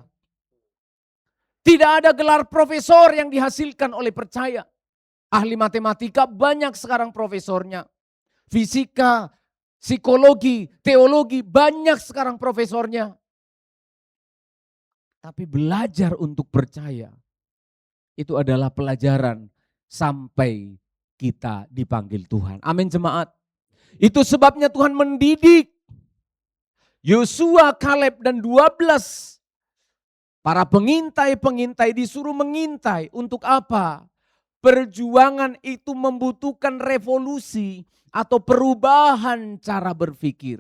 Tidak ada gelar profesor yang dihasilkan oleh percaya. Ahli matematika banyak sekarang profesornya. Fisika, psikologi, teologi banyak sekarang profesornya. Tapi belajar untuk percaya itu adalah pelajaran sampai kita dipanggil Tuhan. Amin jemaat. Itu sebabnya Tuhan mendidik Yosua, Kaleb dan 12 para pengintai-pengintai disuruh mengintai. Untuk apa? Perjuangan itu membutuhkan revolusi atau perubahan cara berpikir.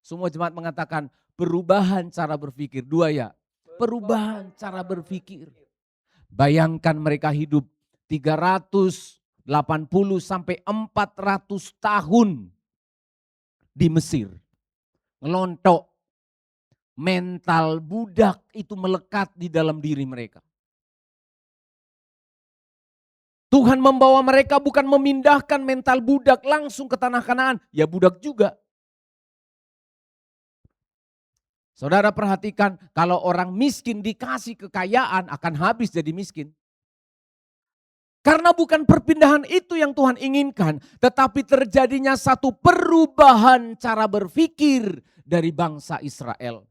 Semua jemaat mengatakan perubahan cara berpikir. Dua ya, perubahan cara berpikir. Bayangkan mereka hidup 380 sampai 400 tahun di Mesir. Ngelontok. Mental budak itu melekat di dalam diri mereka. Tuhan membawa mereka bukan memindahkan mental budak langsung ke tanah Kanaan. Ya budak juga. Saudara perhatikan, kalau orang miskin dikasih kekayaan akan habis jadi miskin. Karena bukan perpindahan itu yang Tuhan inginkan, tetapi terjadinya satu perubahan cara berpikir dari bangsa Israel.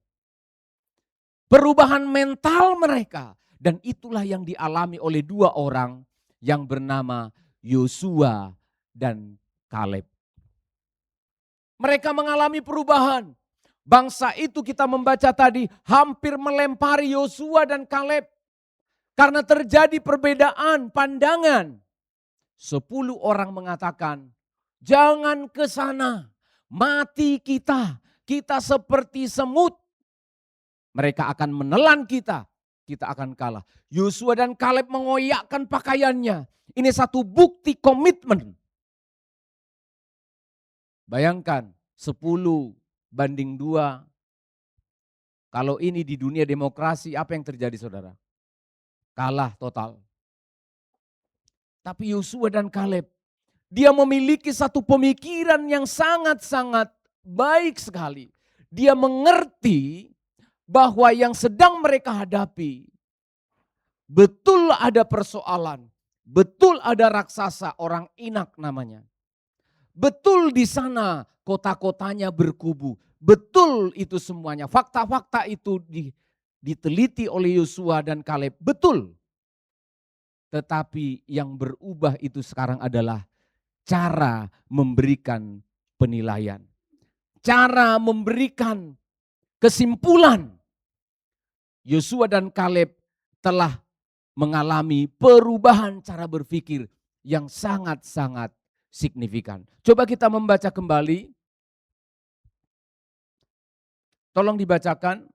Perubahan mental mereka, dan itulah yang dialami oleh dua orang yang bernama Yosua dan Kaleb. Mereka mengalami perubahan. Bangsa itu kita membaca tadi hampir melempari Yosua dan Kaleb. Karena terjadi perbedaan pandangan. 10 orang mengatakan, jangan ke sana, mati kita seperti semut. Mereka akan menelan kita akan kalah. Yosua dan Kaleb mengoyakkan pakaiannya. Ini satu bukti komitmen. Bayangkan 10 banding 2. Kalau ini di dunia demokrasi apa yang terjadi saudara? Kalah total. Tapi Yosua dan Kaleb, dia memiliki satu pemikiran yang sangat-sangat baik sekali. Dia mengerti bahwa yang sedang mereka hadapi, betul ada persoalan, betul ada raksasa, orang Inak namanya. Betul di sana kota-kotanya berkubu, betul itu semuanya. Fakta-fakta itu diteliti oleh Yosua dan Kaleb, betul. Tetapi yang berubah itu sekarang adalah cara memberikan penilaian. Cara memberikan kesimpulan. Yosua dan Kaleb telah mengalami perubahan cara berpikir yang sangat-sangat signifikan. Coba kita membaca kembali. Tolong dibacakan.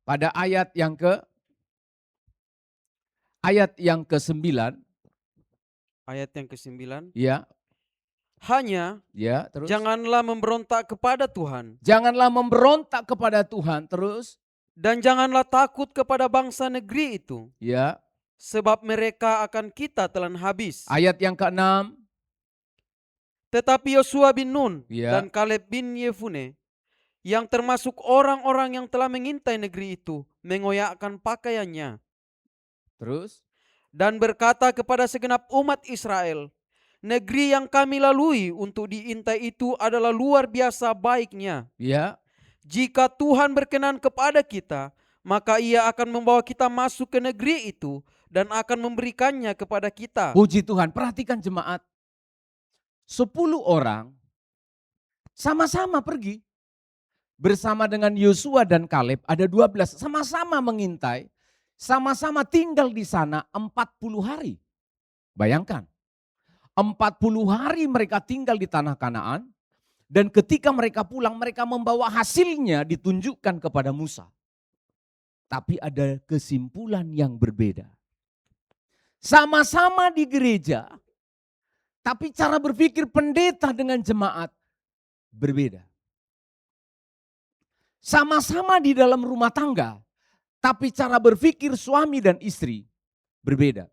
Pada ayat yang ke-9. Ayat yang ke-9. Ya. Hanya Ya, terus. janganlah memberontak kepada Tuhan. Janganlah memberontak kepada Tuhan, terus. Dan janganlah takut kepada bangsa negeri itu. Ya. Sebab mereka akan kita telan habis. Ayat yang ke-6. Tetapi Yosua bin Nun Ya. dan Kaleb bin Yefune, yang termasuk orang-orang yang telah mengintai negeri itu, mengoyakkan pakaiannya. Terus. Dan berkata kepada segenap umat Israel, negeri yang kami lalui untuk diintai itu adalah luar biasa baiknya. Ya. Jika Tuhan berkenan kepada kita, maka Ia akan membawa kita masuk ke negeri itu dan akan memberikannya kepada kita. Puji Tuhan, perhatikan jemaat. 10 orang sama-sama pergi. Bersama dengan Yosua dan Kaleb ada 12. Sama-sama mengintai. Sama-sama tinggal di sana 40 hari. Bayangkan. 40 hari mereka tinggal di tanah Kanaan. Dan ketika mereka pulang mereka membawa hasilnya ditunjukkan kepada Musa. Tapi ada kesimpulan yang berbeda. Sama-sama di gereja. Tapi cara berpikir pendeta dengan jemaat berbeda. Sama-sama di dalam rumah tangga, tapi cara berpikir suami dan istri berbeda.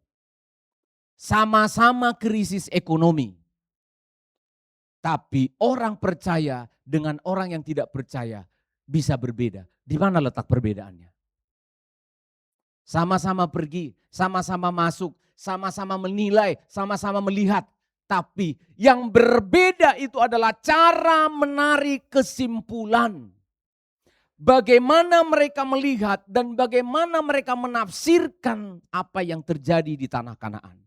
Sama-sama krisis ekonomi, tapi orang percaya dengan orang yang tidak percaya bisa berbeda. Di mana letak perbedaannya? Sama-sama pergi, sama-sama masuk, sama-sama menilai, sama-sama melihat. Tapi yang berbeda itu adalah cara menarik kesimpulan. Bagaimana mereka melihat dan bagaimana mereka menafsirkan apa yang terjadi di tanah Kanaan.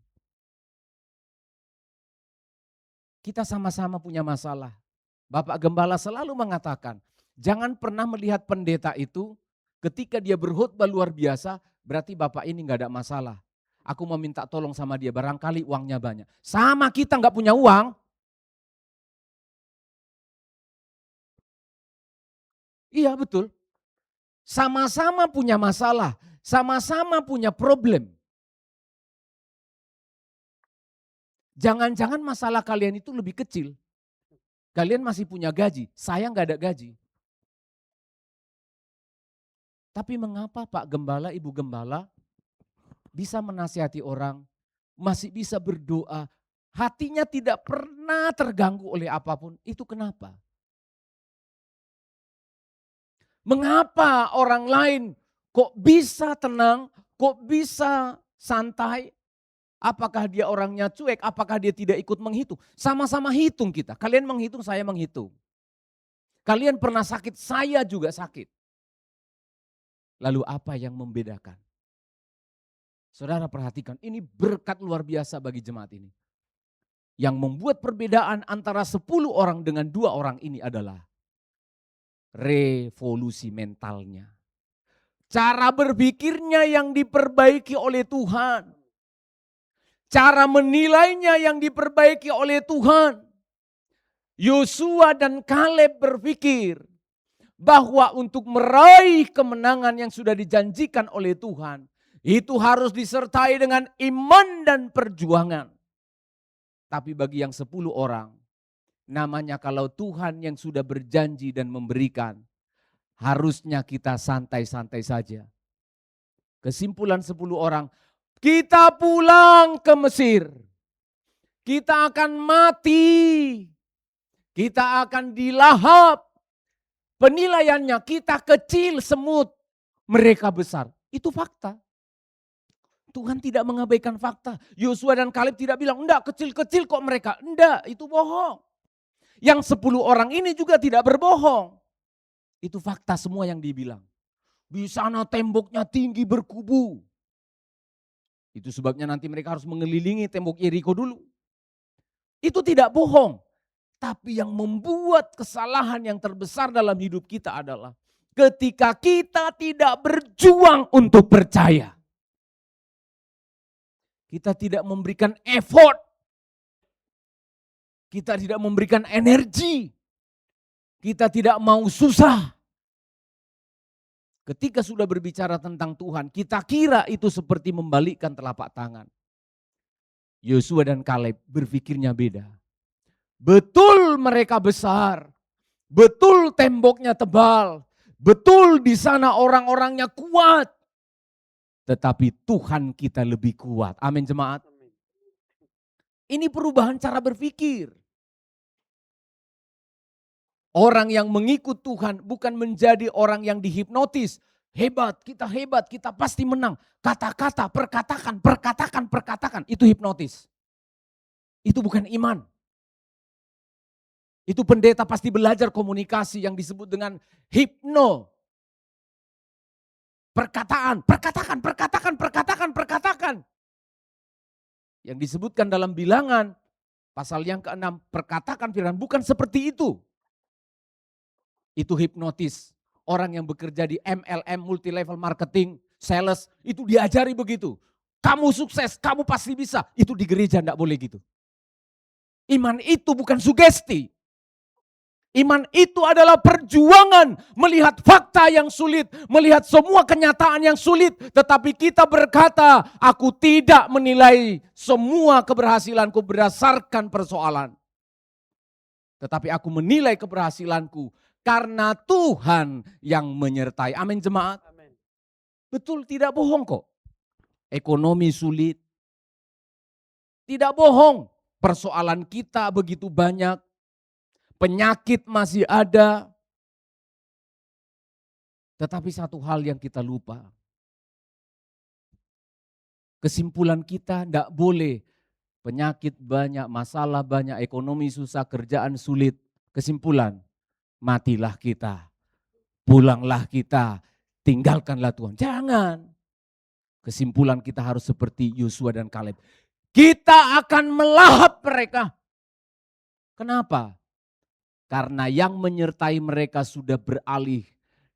Kita sama-sama punya masalah. Bapak Gembala selalu mengatakan, jangan pernah melihat pendeta itu ketika dia berkhotbah luar biasa, berarti Bapak ini nggak ada masalah. Aku mau minta tolong sama dia, barangkali uangnya banyak. Sama kita nggak punya uang. Iya betul. Sama-sama punya masalah, sama-sama punya problem. Jangan-jangan masalah kalian itu lebih kecil. Kalian masih punya gaji, saya nggak ada gaji. Tapi mengapa Pak Gembala, Ibu Gembala bisa menasihati orang, masih bisa berdoa, hatinya tidak pernah terganggu oleh apapun, itu kenapa? Mengapa orang lain kok bisa tenang, kok bisa santai? Apakah dia orangnya cuek, apakah dia tidak ikut menghitung? Sama-sama hitung kita, kalian menghitung, saya menghitung. Kalian pernah sakit, saya juga sakit. Lalu apa yang membedakan? Saudara perhatikan, ini berkat luar biasa bagi jemaat ini. Yang membuat perbedaan antara 10 orang dengan 2 orang ini adalah revolusi mentalnya. Cara berpikirnya yang diperbaiki oleh Tuhan. Cara menilainya yang diperbaiki oleh Tuhan. Yosua dan Kaleb berpikir bahwa untuk meraih kemenangan yang sudah dijanjikan oleh Tuhan, itu harus disertai dengan iman dan perjuangan. Tapi bagi yang 10 orang, namanya kalau Tuhan yang sudah berjanji dan memberikan, harusnya kita santai-santai saja. Kesimpulan 10 orang, kita pulang ke Mesir. Kita akan mati. Kita akan dilahap. Penilaiannya kita kecil semut, mereka besar. Itu fakta. Tuhan tidak mengabaikan fakta. Yosua dan Kaleb tidak bilang, enggak kecil-kecil kok mereka. Enggak, itu bohong. Yang 10 orang ini juga tidak berbohong. Itu fakta semua yang dibilang. Di sana temboknya tinggi berkubu. Itu sebabnya nanti mereka harus mengelilingi tembok Yeriko dulu. Itu tidak bohong. Tapi yang membuat kesalahan yang terbesar dalam hidup kita adalah ketika kita tidak berjuang untuk percaya. Kita tidak memberikan effort. Kita tidak memberikan energi. Kita tidak mau susah. Ketika sudah berbicara tentang Tuhan, kita kira itu seperti membalikkan telapak tangan. Yosua dan Kaleb berpikirnya beda. Betul mereka besar, betul temboknya tebal, betul di sana orang-orangnya kuat. Tetapi Tuhan kita lebih kuat. Amin jemaat. Ini perubahan cara berpikir. Orang yang mengikut Tuhan bukan menjadi orang yang dihipnotis. Hebat, kita pasti menang. Kata-kata, perkatakan. Itu hipnotis. Itu bukan iman. Itu pendeta pasti belajar komunikasi yang disebut dengan hipno. Perkataan. Yang disebutkan dalam Bilangan, pasal yang ke-6, perkatakan firman, bukan seperti itu. Itu hipnotis. Orang yang bekerja di MLM, multi level marketing, sales, itu diajari begitu. Kamu sukses, kamu pasti bisa. Itu di gereja enggak boleh gitu. Iman itu bukan sugesti. Iman itu adalah perjuangan melihat fakta yang sulit, melihat semua kenyataan yang sulit. Tetapi kita berkata, aku tidak menilai semua keberhasilanku berdasarkan persoalan. Tetapi aku menilai keberhasilanku Karena Tuhan yang menyertai. Amin jemaat. Betul, tidak bohong kok. Ekonomi sulit. Tidak bohong. Persoalan kita begitu banyak. Penyakit masih ada. Tetapi satu hal yang kita lupa. Kesimpulan kita tidak boleh. Penyakit banyak, masalah banyak, ekonomi susah, kerjaan sulit. Kesimpulan, matilah kita. Pulanglah kita. Tinggalkanlah Tuhan. Jangan. Kesimpulan kita harus seperti Yosua dan Kaleb. Kita akan melahap mereka. Kenapa? Karena yang menyertai mereka sudah beralih.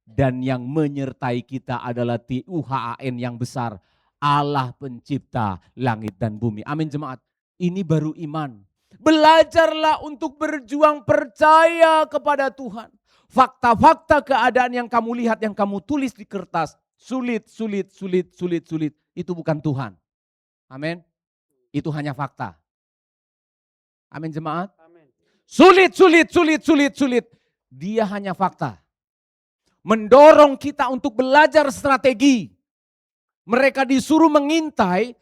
Dan yang menyertai kita adalah Tuhan yang besar. Allah pencipta langit dan bumi. Amin jemaat. Ini baru iman. Belajarlah untuk berjuang percaya kepada Tuhan. Fakta-fakta keadaan yang kamu lihat, yang kamu tulis di kertas. Sulit. Itu bukan Tuhan. Amin. Itu hanya fakta. Amin jemaat. Sulit. Dia hanya fakta. Mendorong kita untuk belajar strategi. Mereka disuruh mengintai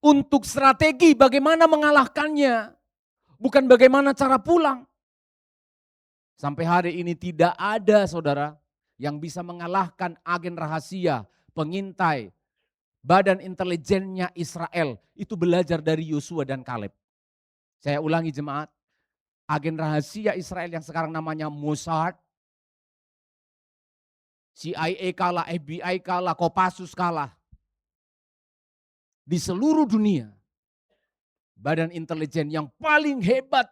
untuk strategi bagaimana mengalahkannya. Bukan bagaimana cara pulang. Sampai hari ini tidak ada saudara yang bisa mengalahkan agen rahasia, pengintai, badan intelijennya Israel. Itu belajar dari Yosua dan Kaleb. Saya ulangi jemaat. Agen rahasia Israel yang sekarang namanya Mossad, CIA kalah, FBI kalah, Kopassus kalah. Di seluruh dunia, badan intelijen yang paling hebat.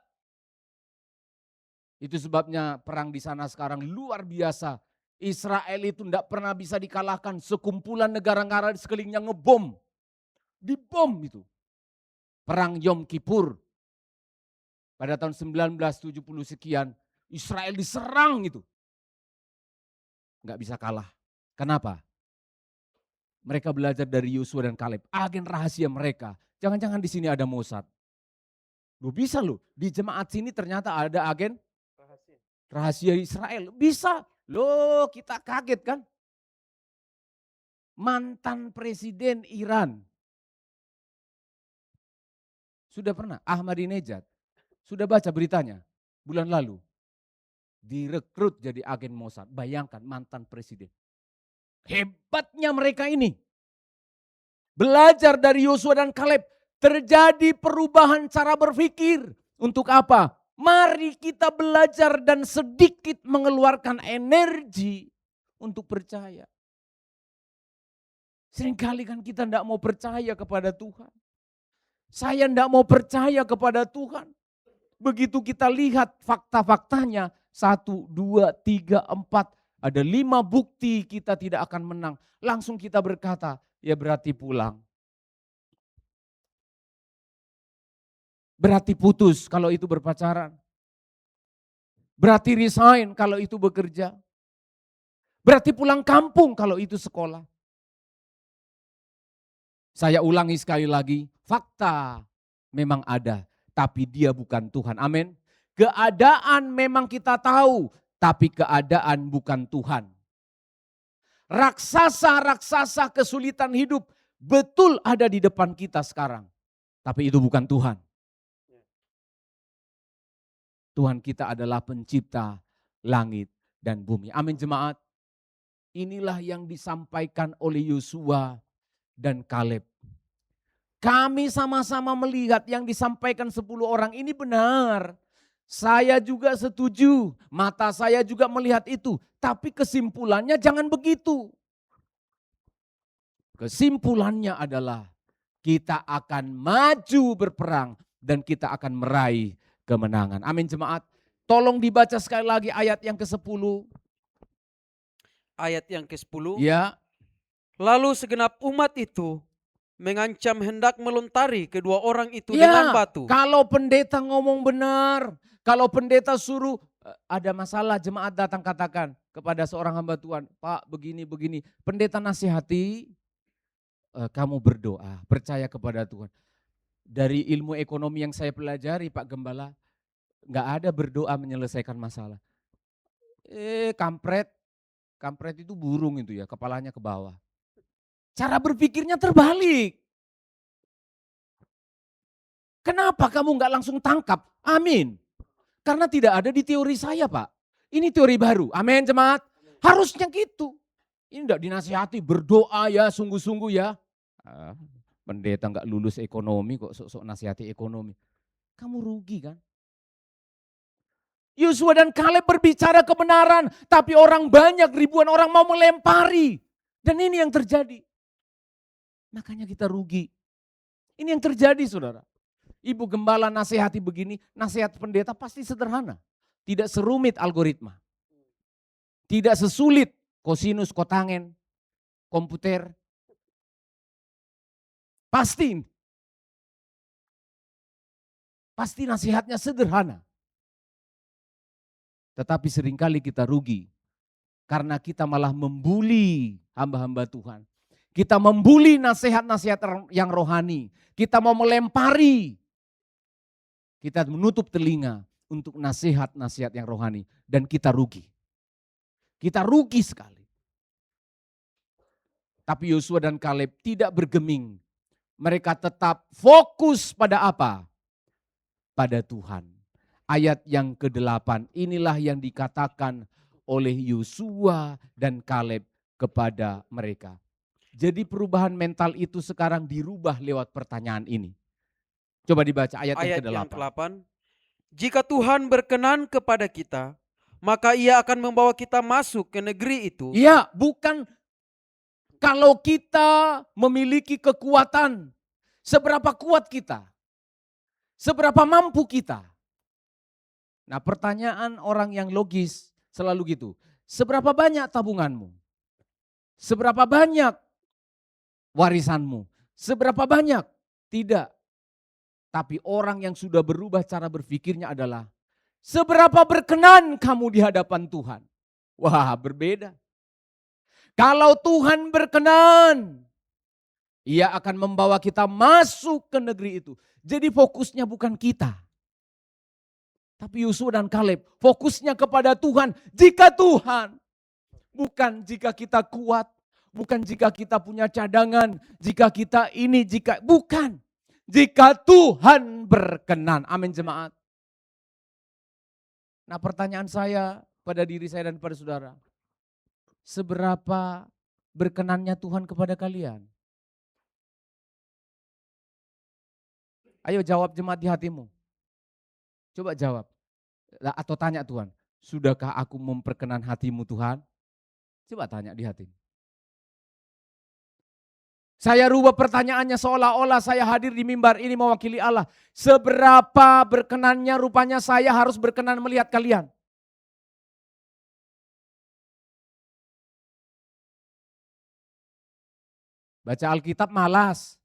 Itu sebabnya perang di sana sekarang luar biasa. Israel itu tidak pernah bisa dikalahkan. Sekumpulan negara-negara di sekelilingnya ngebom. Dibom itu. Perang Yom Kippur. Pada tahun 1970 sekian, Israel diserang itu. Nggak bisa kalah. Kenapa? Mereka belajar dari Yosua dan Kaleb. Agen rahasia mereka. Jangan-jangan di sini ada Mossad. Loh bisa loh. Di jemaat sini ternyata ada agen rahasia Israel. Bisa. Loh kita kaget kan. Mantan presiden Iran. Sudah pernah Ahmadinejad. Sudah baca beritanya bulan lalu. Direkrut jadi agen Mossad. Bayangkan mantan presiden. Hebatnya mereka ini. Belajar dari Yosua dan Kaleb. Terjadi perubahan cara berpikir. Untuk apa? Mari kita belajar dan sedikit mengeluarkan energi untuk percaya. Seringkali kan kita tidak mau percaya kepada Tuhan. Saya tidak mau percaya kepada Tuhan. Begitu kita lihat fakta-faktanya, 1, 2, 3, 4, ada 5 bukti kita tidak akan menang. Langsung kita berkata, ya berarti pulang. Berarti putus kalau itu berpacaran. Berarti resign kalau itu bekerja. Berarti pulang kampung kalau itu sekolah. Saya ulangi sekali lagi, fakta memang ada, tapi dia bukan Tuhan. Amin. Keadaan memang kita tahu, tapi keadaan bukan Tuhan. Raksasa-raksasa kesulitan hidup betul ada di depan kita sekarang. Tapi itu bukan Tuhan. Tuhan kita adalah pencipta langit dan bumi. Amin jemaat. Inilah yang disampaikan oleh Yosua dan Kaleb. Kami sama-sama melihat yang disampaikan 10 orang ini benar. Saya juga setuju, mata saya juga melihat itu. Tapi kesimpulannya jangan begitu. Kesimpulannya adalah kita akan maju berperang dan kita akan meraih kemenangan. Amin jemaat. Tolong dibaca sekali lagi ayat yang ke-10. Ayat yang ke-10. Ya. Lalu segenap umat itu mengancam hendak melontari kedua orang itu Ya, dengan batu. kalau pendeta ngomong benar, kalau pendeta suruh ada masalah, jemaat datang katakan kepada seorang hamba Tuhan, Pak begini-begini. Pendeta nasihati, kamu berdoa, percaya kepada Tuhan. Dari ilmu ekonomi yang saya pelajari Pak Gembala, nggak ada berdoa menyelesaikan masalah. Kampret. Kampret itu burung itu ya, kepalanya ke bawah. Cara berpikirnya terbalik. Kenapa kamu nggak langsung tangkap? Amin. Karena tidak ada di teori saya, Pak. Ini teori baru. Amin, jemaat. Harusnya gitu. Ini enggak dinasihati, berdoa ya, sungguh-sungguh ya. Pendeta nggak lulus ekonomi kok sok-sok nasihati ekonomi. Kamu rugi kan? Yosua dan Kaleb berbicara kebenaran, tapi orang banyak, ribuan orang mau melempari. Dan ini yang terjadi. Makanya kita rugi. Ini yang terjadi, saudara. Ibu gembala nasihati begini, nasihat pendeta pasti sederhana. Tidak serumit algoritma. Tidak sesulit kosinus, kotangen, komputer. Pasti nasihatnya sederhana. Tetapi seringkali kita rugi. Karena kita malah membuli hamba-hamba Tuhan. Kita membuli nasihat-nasihat yang rohani. Kita mau melempari. Kita menutup telinga untuk nasihat-nasihat yang rohani. Dan kita rugi. Kita rugi sekali. Tapi Yosua dan Kaleb tidak bergeming. Mereka tetap fokus pada apa? Pada Tuhan. Ayat yang ke-8, inilah yang dikatakan oleh Yosua dan Kaleb kepada mereka. Jadi perubahan mental itu sekarang dirubah lewat pertanyaan ini. Coba dibaca ayat yang Ayat yang ke-8. ke-8. Jika Tuhan berkenan kepada kita, maka Ia akan membawa kita masuk ke negeri itu. Iya, bukan kalau kita memiliki kekuatan, seberapa kuat kita, seberapa mampu kita. Nah, pertanyaan orang yang logis selalu gitu. Seberapa banyak tabunganmu? Seberapa banyak warisanmu? Seberapa banyak? Tidak. Tapi orang yang sudah berubah cara berpikirnya adalah seberapa berkenan kamu di hadapan Tuhan. Wah, berbeda. Kalau Tuhan berkenan, Ia akan membawa kita masuk ke negeri itu. Jadi fokusnya bukan kita. Tapi Yosua dan Kaleb fokusnya kepada Tuhan. Jika Tuhan, bukan jika kita kuat, bukan jika kita punya cadangan, jika kita ini, bukan. Jika Tuhan berkenan. Amin jemaat. Nah pertanyaan saya pada diri saya dan pada saudara. Seberapa berkenannya Tuhan kepada kalian? Ayo jawab jemaat di hatimu. Coba jawab. Atau tanya Tuhan, sudahkah aku memperkenan hatimu Tuhan? Coba tanya di hatimu. Saya rubah pertanyaannya seolah-olah saya hadir di mimbar ini mewakili Allah. Seberapa berkenannya rupanya saya harus berkenan melihat kalian. Baca Alkitab malas.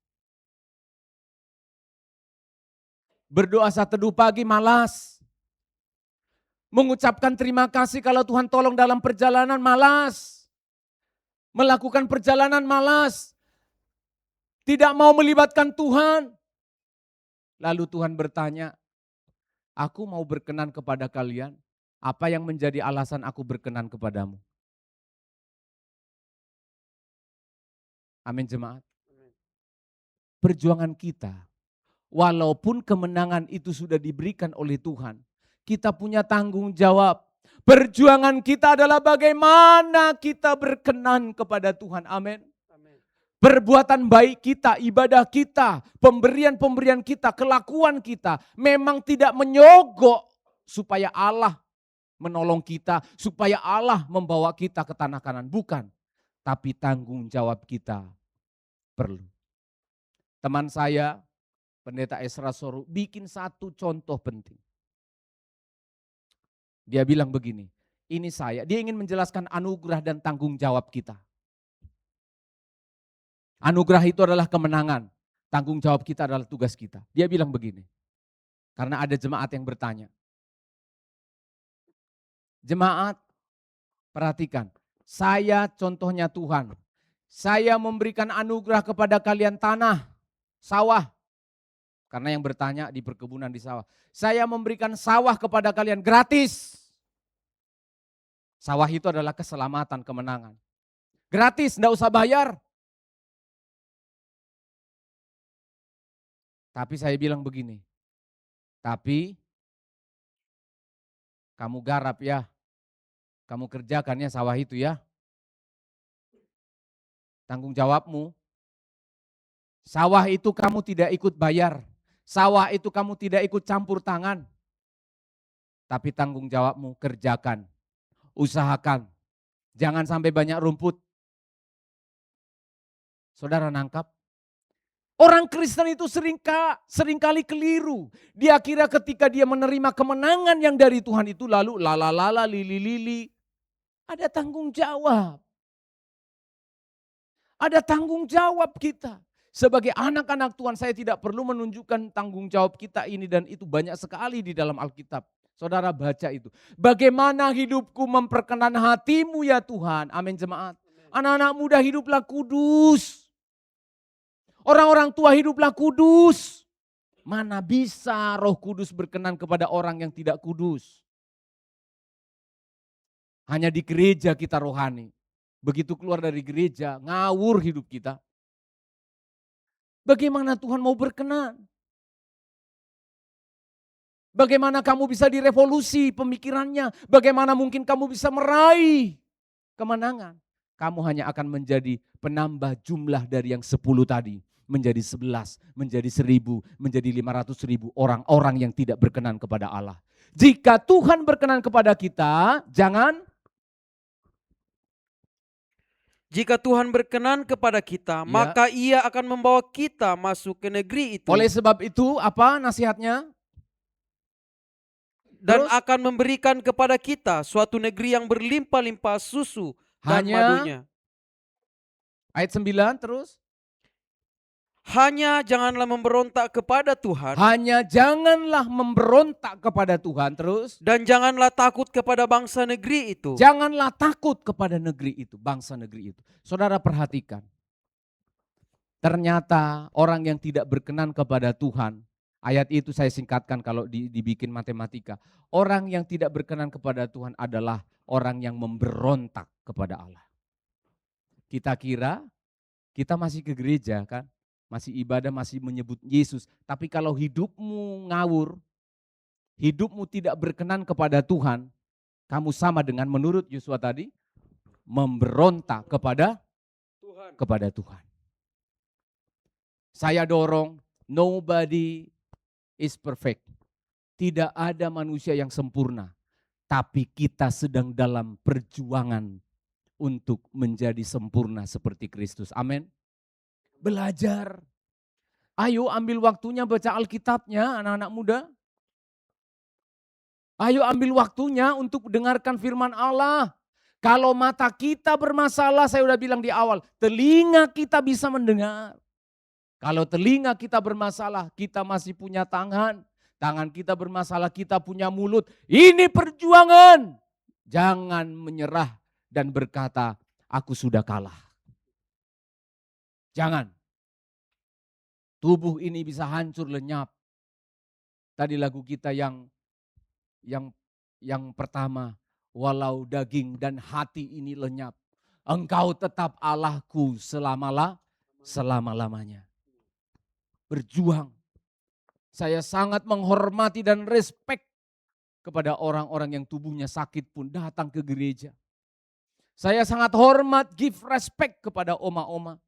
Berdoa saat teduh pagi malas. Mengucapkan terima kasih kalau Tuhan tolong dalam perjalanan malas. Melakukan perjalanan malas. Tidak mau melibatkan Tuhan. Lalu Tuhan bertanya, aku mau berkenan kepada kalian. Apa yang menjadi alasan aku berkenan kepadamu? Amin jemaat. Perjuangan kita, walaupun kemenangan itu sudah diberikan oleh Tuhan, kita punya tanggung jawab. Perjuangan kita adalah bagaimana kita berkenan kepada Tuhan. Amin. Perbuatan baik kita, ibadah kita, pemberian-pemberian kita, kelakuan kita memang tidak menyogok supaya Allah menolong kita, supaya Allah membawa kita ke tanah Kanaan. Bukan, tapi tanggung jawab kita perlu. Teman saya, Pendeta Esra Soru, bikin satu contoh penting. Dia bilang begini, dia ingin menjelaskan anugerah dan tanggung jawab kita. Anugerah itu adalah kemenangan, tanggung jawab kita adalah tugas kita. Dia bilang begini, karena ada jemaat yang bertanya. Jemaat, perhatikan, saya contohnya Tuhan. Saya memberikan anugerah kepada kalian tanah, sawah. Karena yang bertanya di perkebunan di sawah. Saya memberikan sawah kepada kalian gratis. Sawah itu adalah keselamatan, kemenangan. Gratis, enggak usah bayar. Tapi saya bilang begini, tapi kamu garap ya, kamu kerjakan ya sawah itu ya. Tanggung jawabmu. Sawah itu kamu tidak ikut bayar. Sawah itu kamu tidak ikut campur tangan. Tapi tanggung jawabmu, kerjakan, usahakan. Jangan sampai banyak rumput. Saudara nangkap? Orang Kristen itu seringkali keliru. Dia kira ketika dia menerima kemenangan yang dari Tuhan itu lalu lala lili. Ada tanggung jawab. Ada tanggung jawab kita. Sebagai anak-anak Tuhan saya tidak perlu menunjukkan tanggung jawab kita ini dan itu banyak sekali di dalam Alkitab. Saudara baca itu. Bagaimana hidupku memperkenan hatimu ya Tuhan. Amin jemaat. Anak-anak muda hiduplah kudus. Orang-orang tua hiduplah kudus. Mana bisa Roh Kudus berkenan kepada orang yang tidak kudus. Hanya di gereja kita rohani. Begitu keluar dari gereja, ngawur hidup kita. Bagaimana Tuhan mau berkenan? Bagaimana kamu bisa direvolusi pemikirannya? Bagaimana mungkin kamu bisa meraih kemenangan? Kamu hanya akan menjadi penambah jumlah dari yang 10 tadi. Menjadi 11, menjadi 1000, menjadi 500.000 orang-orang yang tidak berkenan kepada Allah. Jika Tuhan berkenan kepada kita, Jika Tuhan berkenan kepada kita, Ya. maka Ia akan membawa kita masuk ke negeri itu. Oleh sebab itu, apa nasihatnya? Dan Terus? akan memberikan kepada kita suatu negeri yang berlimpah-limpah susu dan madunya. Ayat 9 terus. Hanya janganlah memberontak kepada Tuhan. Hanya janganlah memberontak kepada Tuhan terus. Dan janganlah takut kepada bangsa negeri itu. Janganlah takut kepada negeri itu, bangsa negeri itu. Saudara perhatikan. Ternyata orang yang tidak berkenan kepada Tuhan, ayat itu saya singkatkan kalau dibikin matematika. Orang yang tidak berkenan kepada Tuhan adalah orang yang memberontak kepada Allah. Kita kira kita masih ke gereja kan, masih ibadah, masih menyebut Yesus. Tapi kalau hidupmu ngawur, hidupmu tidak berkenan kepada Tuhan, kamu sama dengan menurut Yosua tadi, memberontak kepada Tuhan. Saya dorong, nobody is perfect. Tidak ada manusia yang sempurna. Tapi kita sedang dalam perjuangan untuk menjadi sempurna seperti Kristus. Amin. Belajar. Ayo ambil waktunya baca Alkitabnya anak-anak muda. Ayo ambil waktunya untuk dengarkan firman Allah. Kalau mata kita bermasalah, saya udah bilang di awal, telinga kita bisa mendengar. Kalau telinga kita bermasalah, kita masih punya tangan. Tangan kita bermasalah, kita punya mulut. Ini perjuangan. Jangan menyerah dan berkata, aku sudah kalah. Jangan. Tubuh ini bisa hancur lenyap. Tadi lagu kita yang pertama, walau daging dan hati ini lenyap, engkau tetap Allahku selama-lamanya. Berjuang. Saya sangat menghormati dan respek kepada orang-orang yang tubuhnya sakit pun datang ke gereja. Saya sangat hormat, give respect kepada oma-oma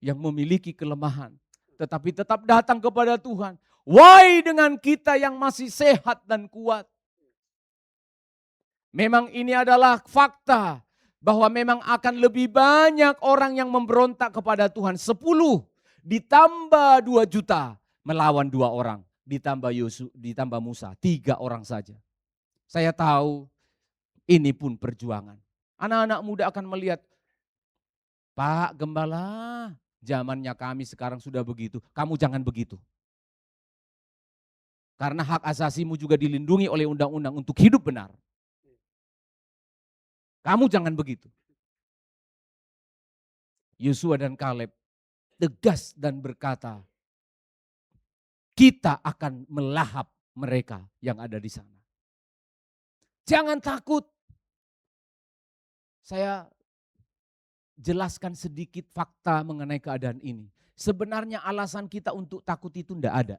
yang memiliki kelemahan, tetapi tetap datang kepada Tuhan. Why dengan kita yang masih sehat dan kuat? Memang ini adalah fakta bahwa memang akan lebih banyak orang yang memberontak kepada Tuhan. 10 ditambah 2 juta melawan 2 orang. Ditambah Musa, 3 orang saja. Saya tahu ini pun perjuangan. Anak-anak muda akan melihat, Pak Gembala, zamannya kami sekarang sudah begitu. Kamu jangan begitu. Karena hak asasimu juga dilindungi oleh undang-undang untuk hidup benar. Kamu jangan begitu. Yosua dan Kaleb tegas dan berkata, kita akan melahap mereka yang ada di sana. Jangan takut. Saya jelaskan sedikit fakta mengenai keadaan ini. Sebenarnya alasan kita untuk takut itu tidak ada.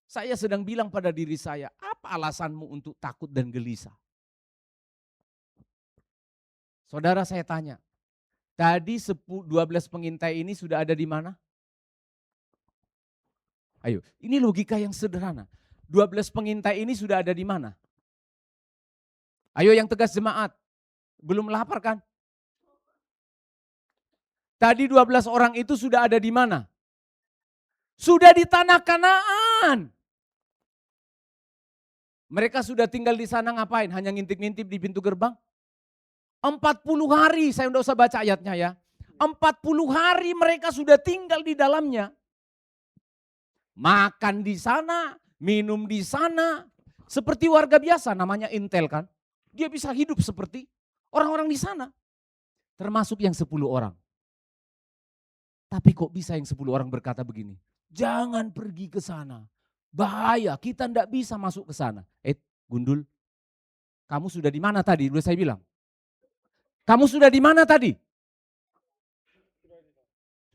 Saya sedang bilang pada diri saya, apa alasanmu untuk takut dan gelisah? Saudara, saya tanya, tadi 12 pengintai ini sudah ada di mana? Ayo, ini logika yang sederhana. 12 pengintai ini sudah ada di mana? Ayo yang tegas jemaat, belum lapar kan? Tadi 12 orang itu sudah ada di mana? Sudah di tanah Kanaan. Mereka sudah tinggal di sana ngapain? Hanya ngintip-ngintip di pintu gerbang? 40 hari, saya tidak usah baca ayatnya ya. 40 hari mereka sudah tinggal di dalamnya. Makan di sana, minum di sana. Seperti warga biasa, namanya intel kan. Dia bisa hidup seperti orang-orang di sana. Termasuk yang 10 orang. Tapi kok bisa yang 10 orang berkata begini, jangan pergi ke sana, bahaya, kita tidak bisa masuk ke sana. Gundul, kamu sudah di mana tadi? Udah saya bilang. Kamu sudah di mana tadi?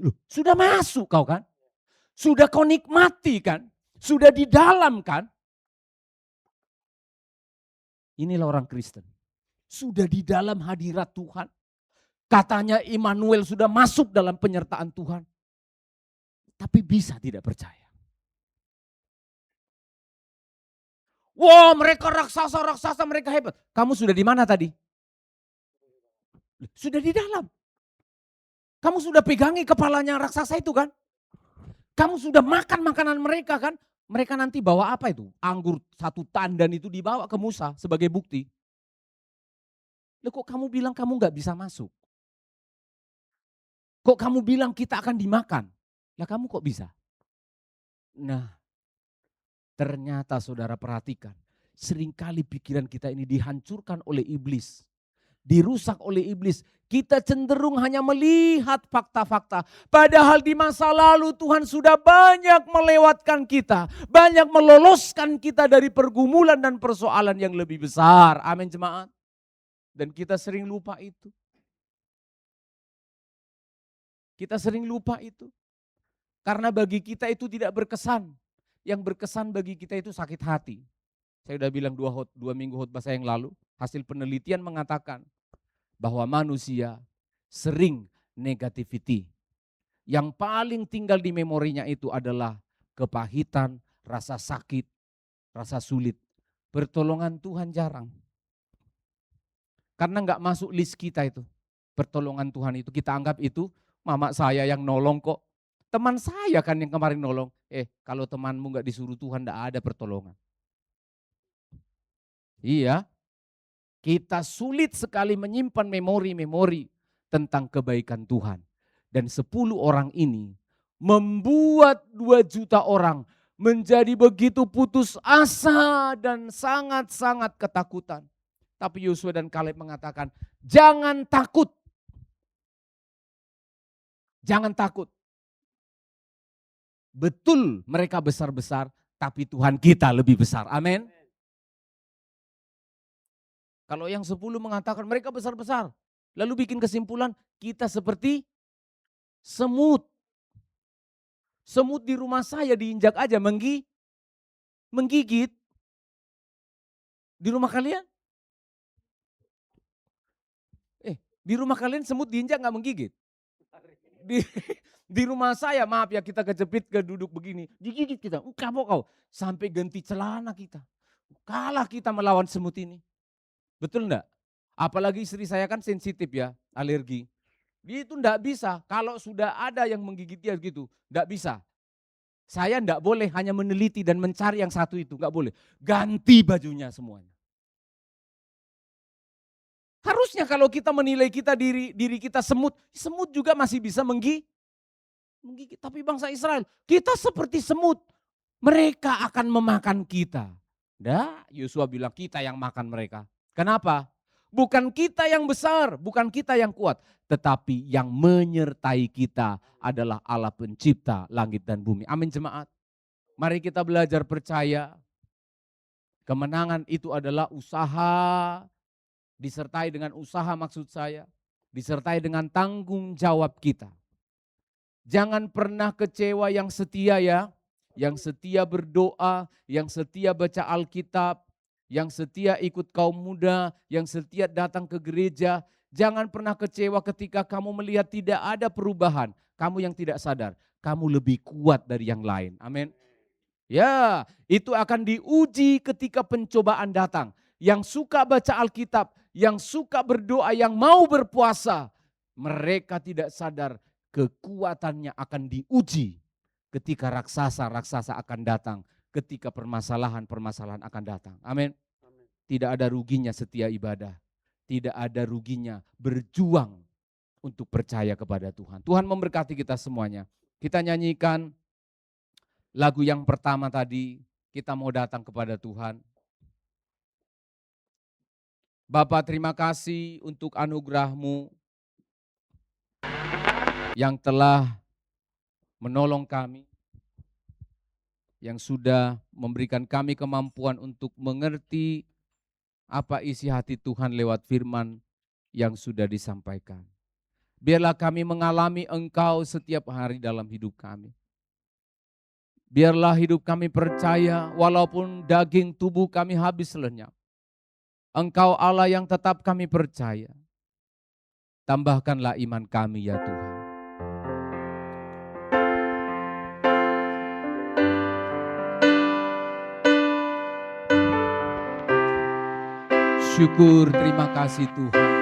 Loh, sudah masuk kau kan? Sudah kau nikmati kan? Sudah di dalam kan? Inilah orang Kristen. Sudah di dalam hadirat Tuhan. Katanya Immanuel sudah masuk dalam penyertaan Tuhan. Tapi bisa tidak percaya. Wah, mereka raksasa mereka hebat. Kamu sudah di mana tadi? Sudah di dalam. Kamu sudah pegangi kepalanya raksasa itu kan? Kamu sudah makan makanan mereka kan? Mereka nanti bawa apa itu? Anggur 1 tandan itu dibawa ke Musa sebagai bukti. Loh, kok kamu bilang kamu gak bisa masuk? Kok kamu bilang kita akan dimakan? Lah kamu kok bisa? Nah, ternyata saudara perhatikan, seringkali pikiran kita ini dihancurkan oleh iblis. Dirusak oleh iblis. Kita cenderung hanya melihat fakta-fakta. Padahal di masa lalu Tuhan sudah banyak melewatkan kita. Banyak meloloskan kita dari pergumulan dan persoalan yang lebih besar. Amin jemaat. Dan kita sering lupa itu. Kita sering lupa itu. Karena bagi kita itu tidak berkesan. Yang berkesan bagi kita itu sakit hati. Saya sudah bilang 2 minggu khotbah saya yang lalu. Hasil penelitian mengatakan bahwa manusia sering negativity. Yang paling tinggal di memorinya itu adalah kepahitan, rasa sakit, rasa sulit. Pertolongan Tuhan jarang. Karena enggak masuk list kita itu. Pertolongan Tuhan itu kita anggap itu mama saya yang nolong kok. Teman saya kan yang kemarin nolong. Kalau temanmu enggak disuruh Tuhan enggak ada pertolongan. Iya. Kita sulit sekali menyimpan memori-memori tentang kebaikan Tuhan. Dan 10 orang ini membuat 2 juta orang menjadi begitu putus asa dan sangat-sangat ketakutan. Tapi Yosua dan Kaleb mengatakan, jangan takut. Jangan takut. Betul mereka besar-besar, tapi Tuhan kita lebih besar. Amin. Kalau yang 10 mengatakan mereka besar-besar. Lalu bikin kesimpulan, kita seperti semut. Semut di rumah saya diinjak aja menggigit. Di rumah kalian? Di rumah kalian semut diinjak gak menggigit? Di rumah saya, maaf ya kita kejepit ke duduk begini. Digigit kita, kapok kau. Sampai ganti celana kita. Kalah kita melawan semut ini. Betul enggak? Apalagi istri saya kan sensitif ya, alergi. Dia itu enggak bisa, kalau sudah ada yang menggigit dia gitu, enggak bisa. Saya enggak boleh hanya meneliti dan mencari yang satu itu, enggak boleh. Ganti bajunya semuanya. Harusnya kalau kita menilai kita diri kita semut juga masih bisa menggigit. Tapi bangsa Israel, kita seperti semut. Mereka akan memakan kita. Nah, Yosua bilang kita yang makan mereka. Kenapa? Bukan kita yang besar, bukan kita yang kuat, tetapi yang menyertai kita adalah Allah pencipta langit dan bumi. Amin jemaat. Mari kita belajar percaya. Kemenangan itu adalah usaha disertai dengan usaha maksud saya, disertai dengan tanggung jawab kita. Jangan pernah kecewa yang setia ya, yang setia berdoa, yang setia baca Alkitab, yang setia ikut kaum muda, yang setia datang ke gereja. Jangan pernah kecewa ketika kamu melihat tidak ada perubahan. Kamu yang tidak sadar, kamu lebih kuat dari yang lain. Amin. Ya, itu akan diuji ketika pencobaan datang. Yang suka baca Alkitab, yang suka berdoa, yang mau berpuasa, mereka tidak sadar kekuatannya akan diuji ketika raksasa-raksasa akan datang, ketika permasalahan-permasalahan akan datang. Amin. Tidak ada ruginya setia ibadah, tidak ada ruginya berjuang untuk percaya kepada Tuhan. Tuhan memberkati kita semuanya. Kita nyanyikan lagu yang pertama tadi, kita mau datang kepada Tuhan. Bapa, terima kasih untuk anugerah-Mu yang telah menolong kami, yang sudah memberikan kami kemampuan untuk mengerti apa isi hati Tuhan lewat firman yang sudah disampaikan. Biarlah kami mengalami Engkau setiap hari dalam hidup kami. Biarlah hidup kami percaya walaupun daging tubuh kami habis lenyap. Engkau Allah yang tetap kami percaya. Tambahkanlah iman kami ya Tuhan. Syukur, terima kasih Tuhan.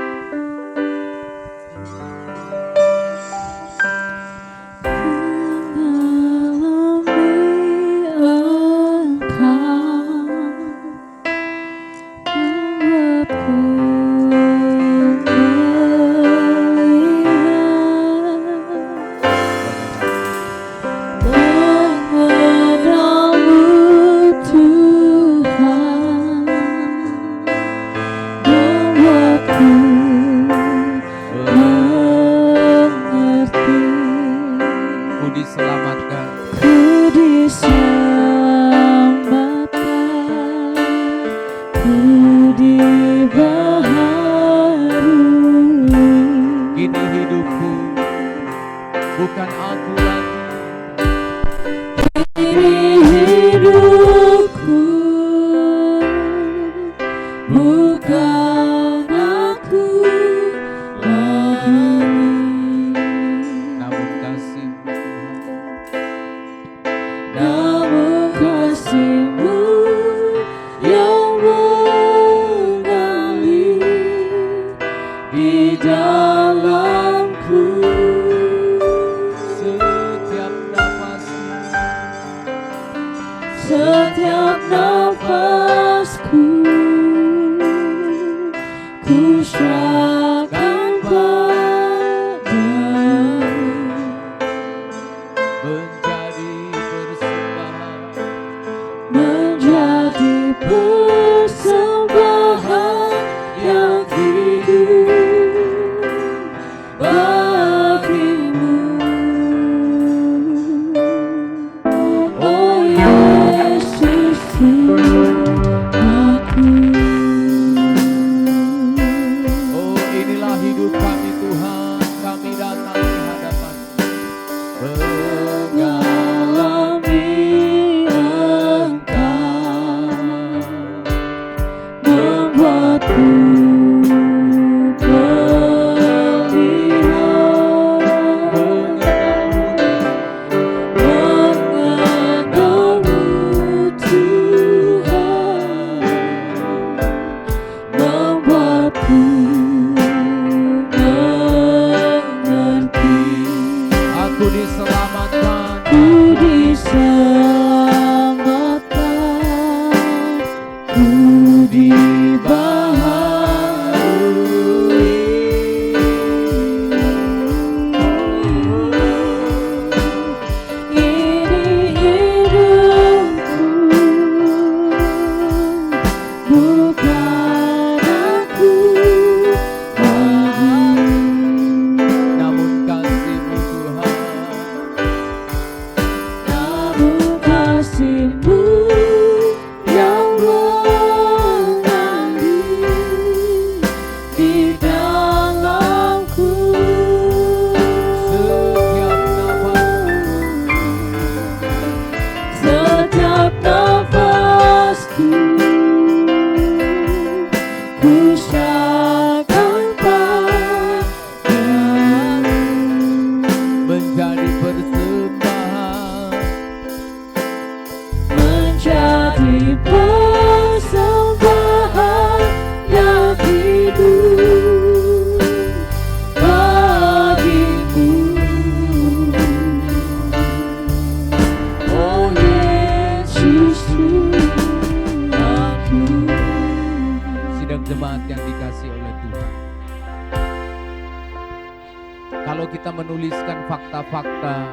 kalau kita menuliskan fakta-fakta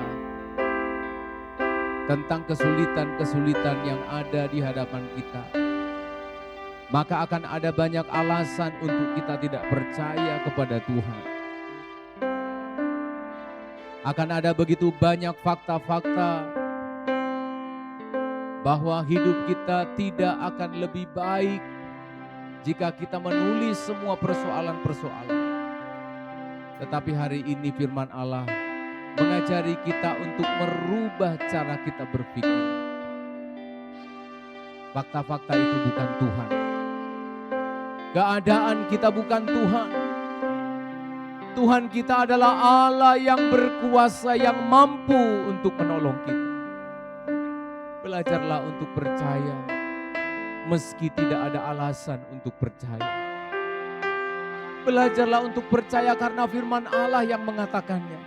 tentang kesulitan-kesulitan yang ada di hadapan kita, maka akan ada banyak alasan untuk kita tidak percaya kepada Tuhan. Akan ada begitu banyak fakta-fakta bahwa hidup kita tidak akan lebih baik jika kita menulis semua persoalan-persoalan. Tetapi hari ini firman Allah mengajari kita untuk merubah cara kita berpikir. Fakta-fakta itu bukan Tuhan. Keadaan kita bukan Tuhan. Tuhan kita adalah Allah yang berkuasa, yang mampu untuk menolong kita. Belajarlah untuk percaya meski tidak ada alasan untuk percaya. Belajarlah untuk percaya karena firman Allah yang mengatakannya.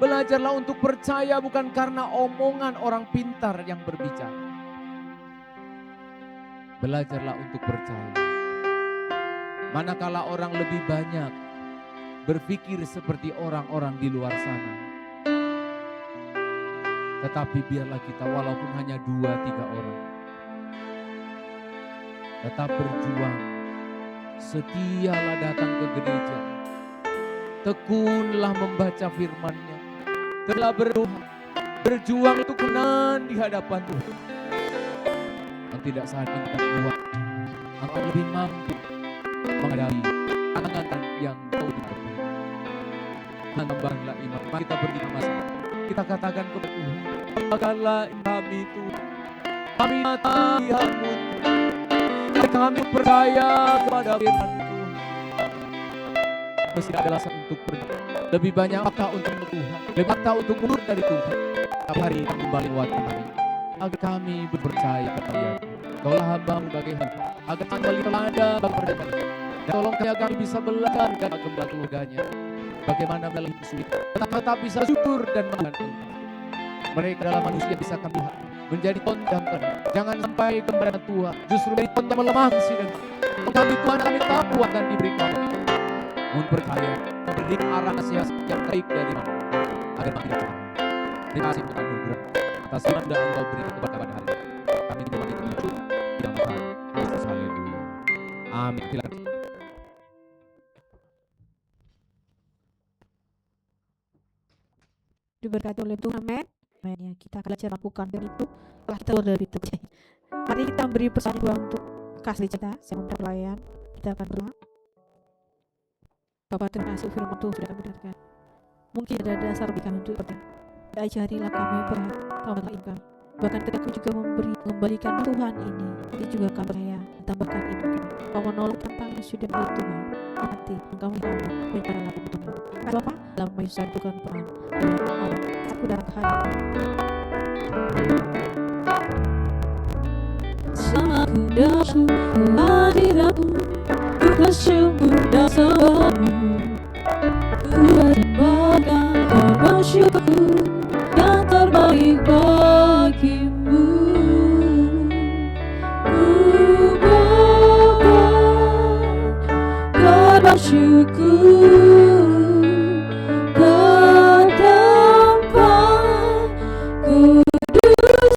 Belajarlah untuk percaya bukan karena omongan orang pintar yang berbicara. Belajarlah untuk percaya. Manakala orang lebih banyak berpikir seperti orang-orang di luar sana, tetapi biarlah kita walaupun hanya 2-3 orang tetap berjuang. Setialah datang ke gereja, tekunlah membaca firman-Nya, telah berdoa, berjuang untuk menang di hadapan Tuhan. Yang tidak sadar dan kuat akan lebih mampu menghadapi tantangan yang lebih berat. Tambahlah iman. Mari kita berdiri sama-sama. Kita katakan kepada Tuhan, tambahkanlah kami Tuhan. Kami Tuhan-Mu. Kami percaya kepada firman Tuhan. Mesti ada alasan untuk percaya. Lebih banyak fakta untuk Tuhan. Lebih fakta untuk mundur dari Tuhan. Setiap hari kami kembali waktu kami. Agar kami berpercaya kepada Dia. Kaulah hamba-Mu bagai hamba. Agar kami kembali kepada percaya. Dan tolong kami bisa belajar dan gembala keluarganya. Bagaimana dalam sulit. Tetap bisa syukur dan mengenal. Mereka adalah manusia bisa kami lihat. Menjadi contoh. Jangan sampai kepada Tuhan justru menjadi contoh melemah dan kami Tuhan kami tetap kuat dan diberi kami. Mohon percaya beri arah nasihat yang baik dari mana agar kami tidak salah. Terima kasih untuk anugerah atas firman yang Engkau beri kepada hari ini. Kami diberkati menuju di dalam Tuhan Yesus. Haleluya. Amin. Diberkati oleh Tuhan, amin. Amin ya, kita akan belajar lakukan dan itu setelah kita keluar dari itu. Mari kita beri pesan Tuhan untuk kasih kita, saya undang pelayan. Kita akan berdoa. Bapak, terima kasih firman Tuhan sudah kami dengarkan. Mungkin ada dasar bagi kami untuk berdoa. Ajarilah kami berat, tambahkan iman kami. Bahkan ketika juga mengembalikan Tuhan ini, tapi juga kami percaya, tambahkan iman kami. Kau menolong tentang yang sudah dari Tuhan. Nanti kami hamba mencari laku Tuhan. Bapak, dalam Yesus Tuhan peran. Aku datang ke hari. Sama ku datang ke hadiratmu, bukan sungguh dasarmu. Ku persembahkan korban syukur yang terbaik bagimu. Ku bawa korban syukur ke tempat kudus-Mu Tuhan.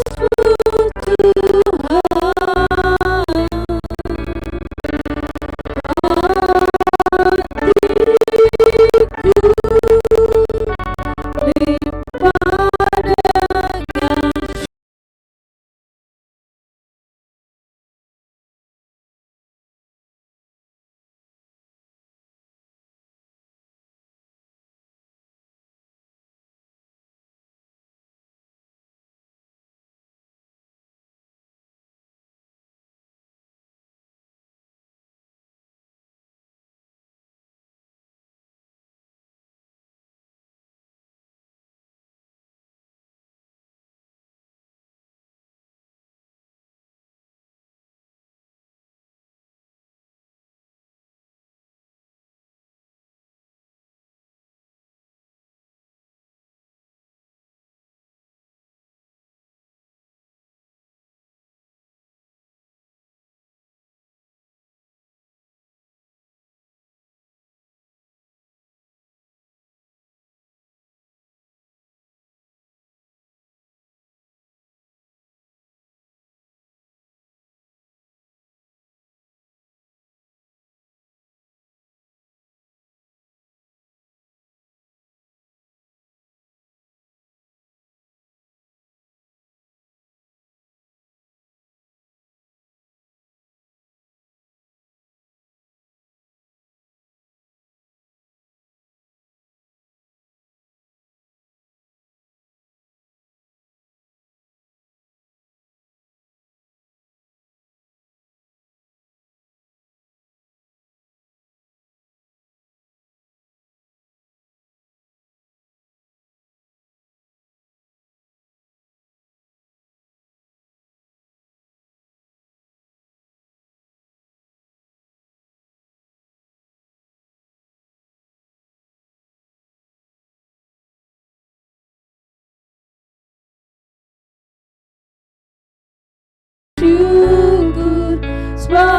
Hatiku limpah dengan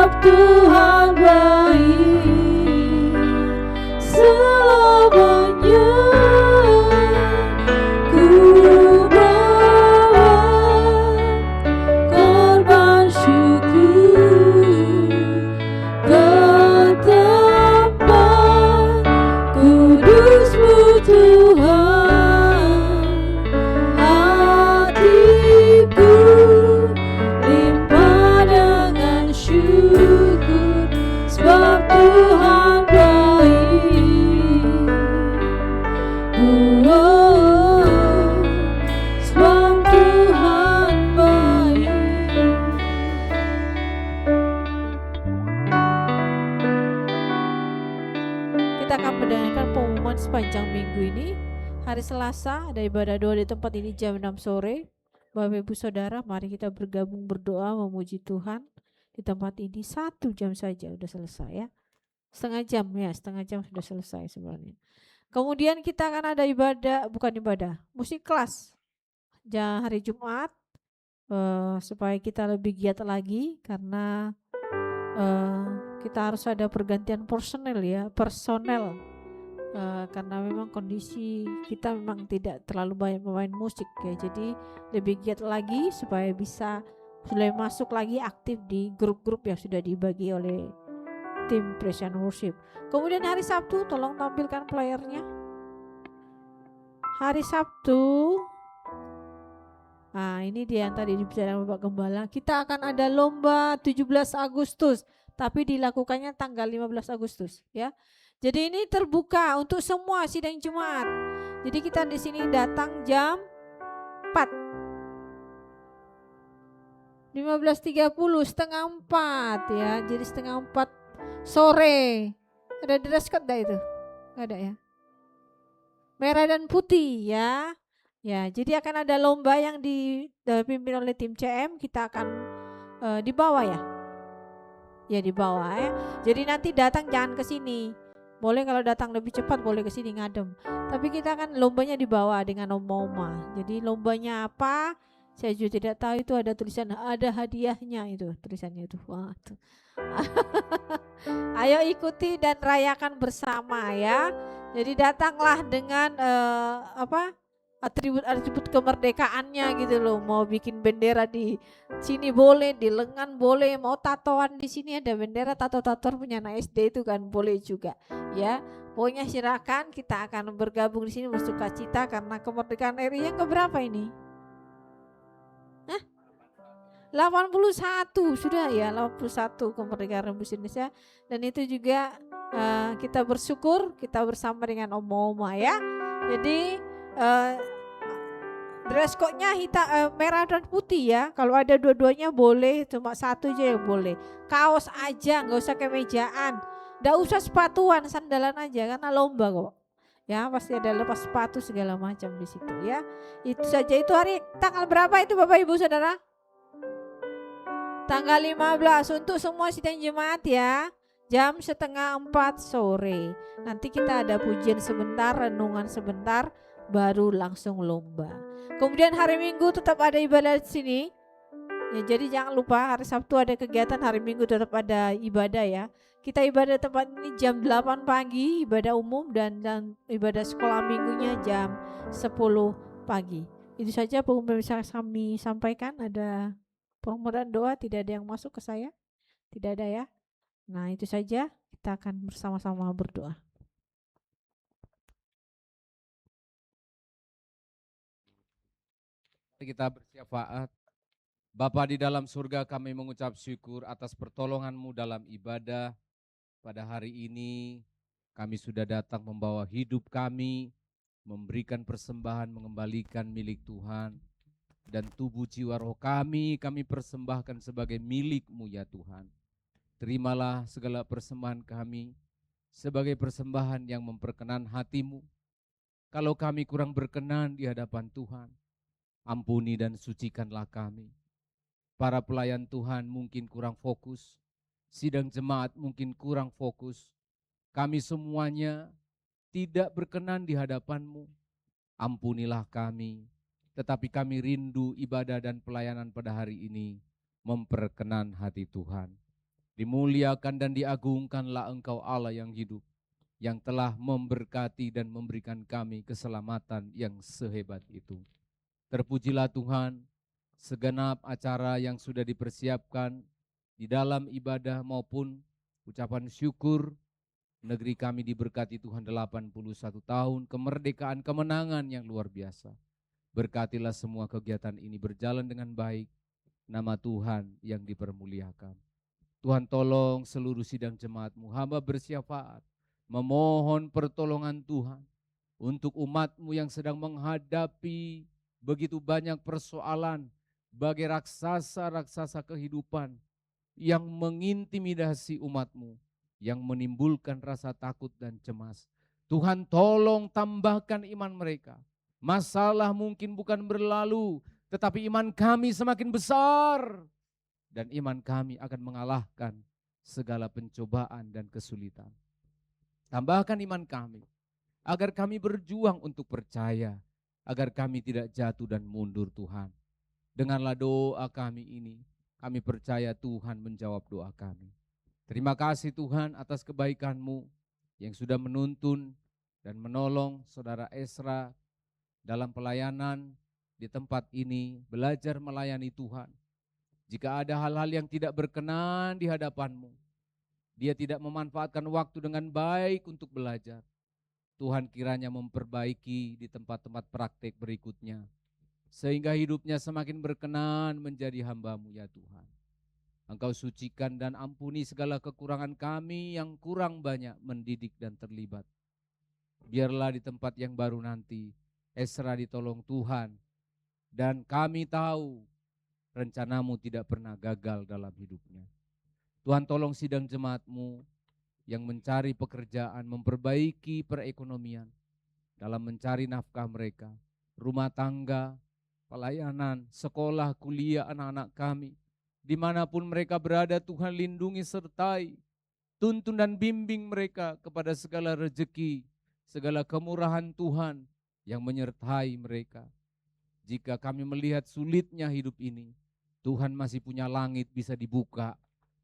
sebab Tuhan baik selamanya. Ku bawa korban syukur ke tempat kudus-Mu Tuhan. Hatiku limpah dengan syukur sebab Tuhan baik. Oh, sebab Tuhan baik. Kita akan mendengarkan pengumuman sepanjang minggu ini. Hari Selasa ada ibadah doa di tempat ini jam 6 sore. Bapak Ibu Saudara, mari kita bergabung berdoa memuji Tuhan di tempat ini 1 jam saja udah selesai ya. Setengah jam sudah selesai sebenarnya. Kemudian kita akan ada musik kelas hari Jumat supaya kita lebih giat lagi karena kita harus ada pergantian personel karena memang kondisi kita memang tidak terlalu banyak pemain musik ya, jadi lebih giat lagi supaya bisa mulai masuk lagi aktif di grup-grup yang sudah dibagi oleh tim Praise and Worship. Kemudian hari Sabtu tolong tampilkan playernya. Hari Sabtu, nah ini dia yang tadi dibicarakan Bapak Gembala, kita akan ada lomba 17 Agustus tapi dilakukannya tanggal 15 Agustus ya. Jadi ini terbuka untuk semua sidang Jumat. Jadi kita di sini datang jam 4. 15.30 setengah 4 ya. Jadi setengah 4 sore. Ada dress code dah itu? Enggak ada ya. Merah dan putih ya. Ya, jadi akan ada lomba yang dipimpin oleh tim CM. Kita akan di bawah ya. Ya di bawah ya. Jadi nanti datang jangan ke sini. Boleh kalau datang lebih cepat boleh ke sini ngadem. Tapi kita kan lombanya di bawah dengan oma-oma. Jadi lombanya apa? Saya juga tidak tahu, itu ada tulisan, ada hadiahnya itu tulisannya itu. Wah, tuh. Ayo ikuti dan rayakan bersama ya. Jadi datanglah dengan atribut kemerdekaannya gitu loh. Mau bikin bendera di sini boleh, di lengan boleh, mau tatoan di sini ada bendera, tato-tato punya anak SD itu kan boleh juga ya. Pokoknya silakan, kita akan bergabung di sini bersuka cita karena kemerdekaan RI yang keberapa ini? 81 sudah ya, 81 kemerdekaan Republik Indonesia. Dan itu juga kita bersyukur kita bersama dengan oma-oma ya. Jadi dress code-nya merah dan putih ya. Kalau ada dua-duanya boleh, cuma satu aja yang boleh. Kaos aja, nggak usah kemejaan, nggak usah sepatuan, sandalan aja karena lomba kok. Ya pasti ada lepas sepatu segala macam di situ ya. Itu saja. Itu hari tanggal berapa itu Bapak Ibu Saudara? Tanggal 15 untuk semua sidang jemaat ya. Jam 3:30 sore. Nanti kita ada pujian sebentar, renungan sebentar, baru langsung lomba. Kemudian hari Minggu tetap ada ibadah di sini. Ya, jadi jangan lupa hari Sabtu ada kegiatan, hari Minggu tetap ada ibadah ya. Kita ibadah tempat ini jam 8 pagi, ibadah umum dan ibadah sekolah minggunya jam 10 pagi. Itu saja pengumuman bisa kami sampaikan. Ada permohonan doa, tidak ada yang masuk ke saya? Tidak ada ya. Nah itu saja, kita akan bersama-sama berdoa. Kita bersyafaat. Bapa di dalam surga, kami mengucap syukur atas pertolongan-Mu dalam ibadah. Pada hari ini kami sudah datang membawa hidup kami, memberikan persembahan, mengembalikan milik Tuhan. Dan tubuh jiwa roh kami persembahkan sebagai milik-Mu ya Tuhan. Terimalah segala persembahan kami sebagai persembahan yang memperkenan hati-Mu. Kalau kami kurang berkenan di hadapan Tuhan, ampuni dan sucikanlah kami. Para pelayan Tuhan mungkin kurang fokus, sidang jemaat mungkin kurang fokus. Kami semuanya tidak berkenan di hadapan-Mu. Ampunilah kami, tetapi kami rindu ibadah dan pelayanan pada hari ini memperkenan hati Tuhan. Dimuliakan dan diagungkanlah Engkau Allah yang hidup, yang telah memberkati dan memberikan kami keselamatan yang sehebat itu. Terpujilah Tuhan, segenap acara yang sudah dipersiapkan di dalam ibadah maupun ucapan syukur. Negeri kami diberkati Tuhan 81 tahun, kemerdekaan, kemenangan yang luar biasa. Berkatilah semua kegiatan ini berjalan dengan baik, nama Tuhan yang dipermuliakan. Tuhan tolong seluruh sidang jemaat-Mu, hamba bersyafaat, memohon pertolongan Tuhan untuk umat-Mu yang sedang menghadapi begitu banyak persoalan, bagai raksasa-raksasa kehidupan yang mengintimidasi umat-Mu, yang menimbulkan rasa takut dan cemas. Tuhan tolong tambahkan iman mereka. Masalah mungkin bukan berlalu, tetapi iman kami semakin besar. Dan iman kami akan mengalahkan segala pencobaan dan kesulitan. Tambahkan iman kami, agar kami berjuang untuk percaya, agar kami tidak jatuh dan mundur Tuhan. Dengarlah doa kami ini, kami percaya Tuhan menjawab doa kami. Terima kasih Tuhan atas kebaikan-Mu yang sudah menuntun dan menolong Saudara Esra dalam pelayanan di tempat ini, belajar melayani Tuhan. Jika ada hal-hal yang tidak berkenan di hadapan-Mu, dia tidak memanfaatkan waktu dengan baik untuk belajar. Tuhan kiranya memperbaiki di tempat-tempat praktek berikutnya, sehingga hidupnya semakin berkenan menjadi hamba-Mu ya Tuhan. Engkau sucikan dan ampuni segala kekurangan kami yang kurang banyak mendidik dan terlibat. Biarlah di tempat yang baru nanti, Esra ditolong Tuhan, dan kami tahu rencana-Mu tidak pernah gagal dalam hidupnya. Tuhan tolong sidang jemaat-Mu yang mencari pekerjaan, memperbaiki perekonomian dalam mencari nafkah mereka, rumah tangga, pelayanan, sekolah, kuliah anak-anak kami. Dimanapun mereka berada, Tuhan lindungi sertai, tuntun dan bimbing mereka kepada segala rezeki, segala kemurahan Tuhan yang menyertai mereka. Jika kami melihat sulitnya hidup ini, Tuhan masih punya langit bisa dibuka,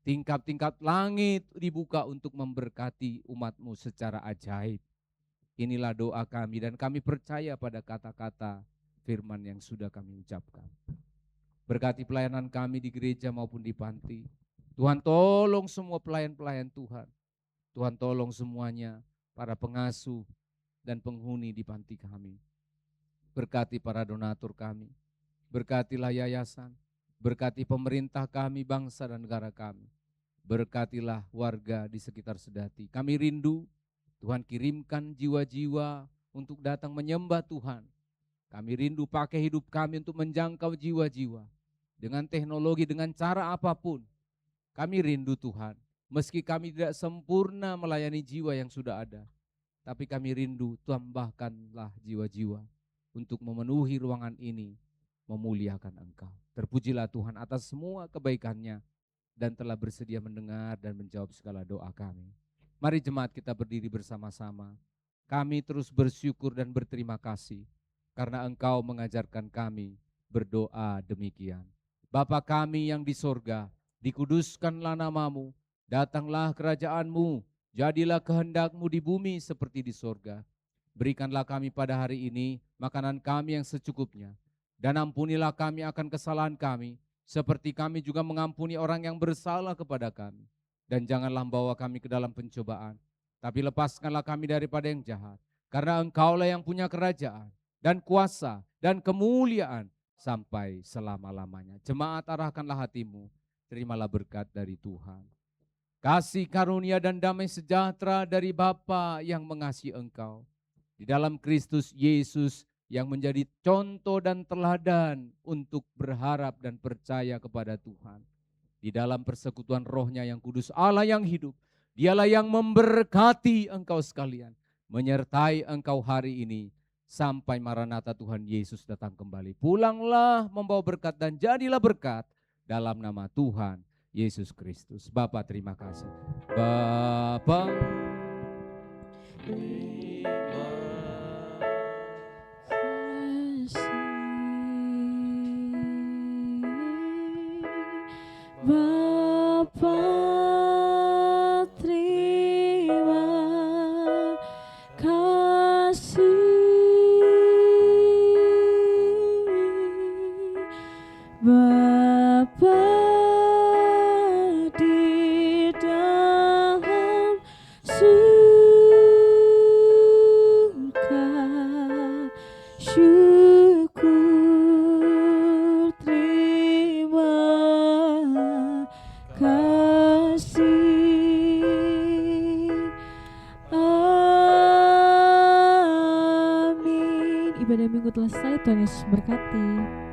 tingkap-tingkap langit dibuka untuk memberkati umat-Mu secara ajaib. Inilah doa kami dan kami percaya pada kata-kata firman yang sudah kami ucapkan. Berkati pelayanan kami di gereja maupun di panti. Tuhan tolong semua pelayan-pelayan Tuhan. Tuhan tolong semuanya, para pengasuh dan penghuni di panti kami. Berkati para donatur kami. Berkatilah yayasan. Berkati pemerintah kami, bangsa dan negara kami. Berkatilah warga di sekitar Sedati. Kami rindu Tuhan kirimkan jiwa-jiwa untuk datang menyembah Tuhan. Kami rindu pakai hidup kami untuk menjangkau jiwa-jiwa. Dengan teknologi, dengan cara apapun. Kami rindu Tuhan. Meski kami tidak sempurna melayani jiwa yang sudah ada. Tapi kami rindu tambahkanlah jiwa-jiwa untuk memenuhi ruangan ini, memuliakan Engkau. Terpujilah Tuhan atas semua kebaikan-Nya dan telah bersedia mendengar dan menjawab segala doa kami. Mari jemaat kita berdiri bersama-sama. Kami terus bersyukur dan berterima kasih karena Engkau mengajarkan kami berdoa demikian. Bapa kami yang di sorga, dikuduskanlah nama-Mu, datanglah kerajaan-Mu, jadilah kehendak-Mu di bumi seperti di sorga. Berikanlah kami pada hari ini makanan kami yang secukupnya, dan ampunilah kami akan kesalahan kami, seperti kami juga mengampuni orang yang bersalah kepada kami. Dan janganlah bawa kami ke dalam pencobaan, tapi lepaskanlah kami daripada yang jahat. Karena Engkaulah yang punya kerajaan, dan kuasa, dan kemuliaan, sampai selama-lamanya. Jemaat, arahkanlah hatimu, terimalah berkat dari Tuhan. Kasih karunia dan damai sejahtera dari Bapa yang mengasihi engkau, di dalam Kristus Yesus yang menjadi contoh dan teladan untuk berharap dan percaya kepada Tuhan. Di dalam persekutuan Roh-Nya yang kudus, Allah yang hidup, Dialah yang memberkati engkau sekalian, menyertai engkau hari ini, sampai Maranatha Tuhan Yesus datang kembali. Pulanglah membawa berkat dan jadilah berkat dalam nama Tuhan Yesus Kristus. Bapa terima kasih. Bapa Bapa Bapa di dalam surga, syukur terima kasih. Amin. Ibadah minggu telah selesai, Tuhan Yesus berkati.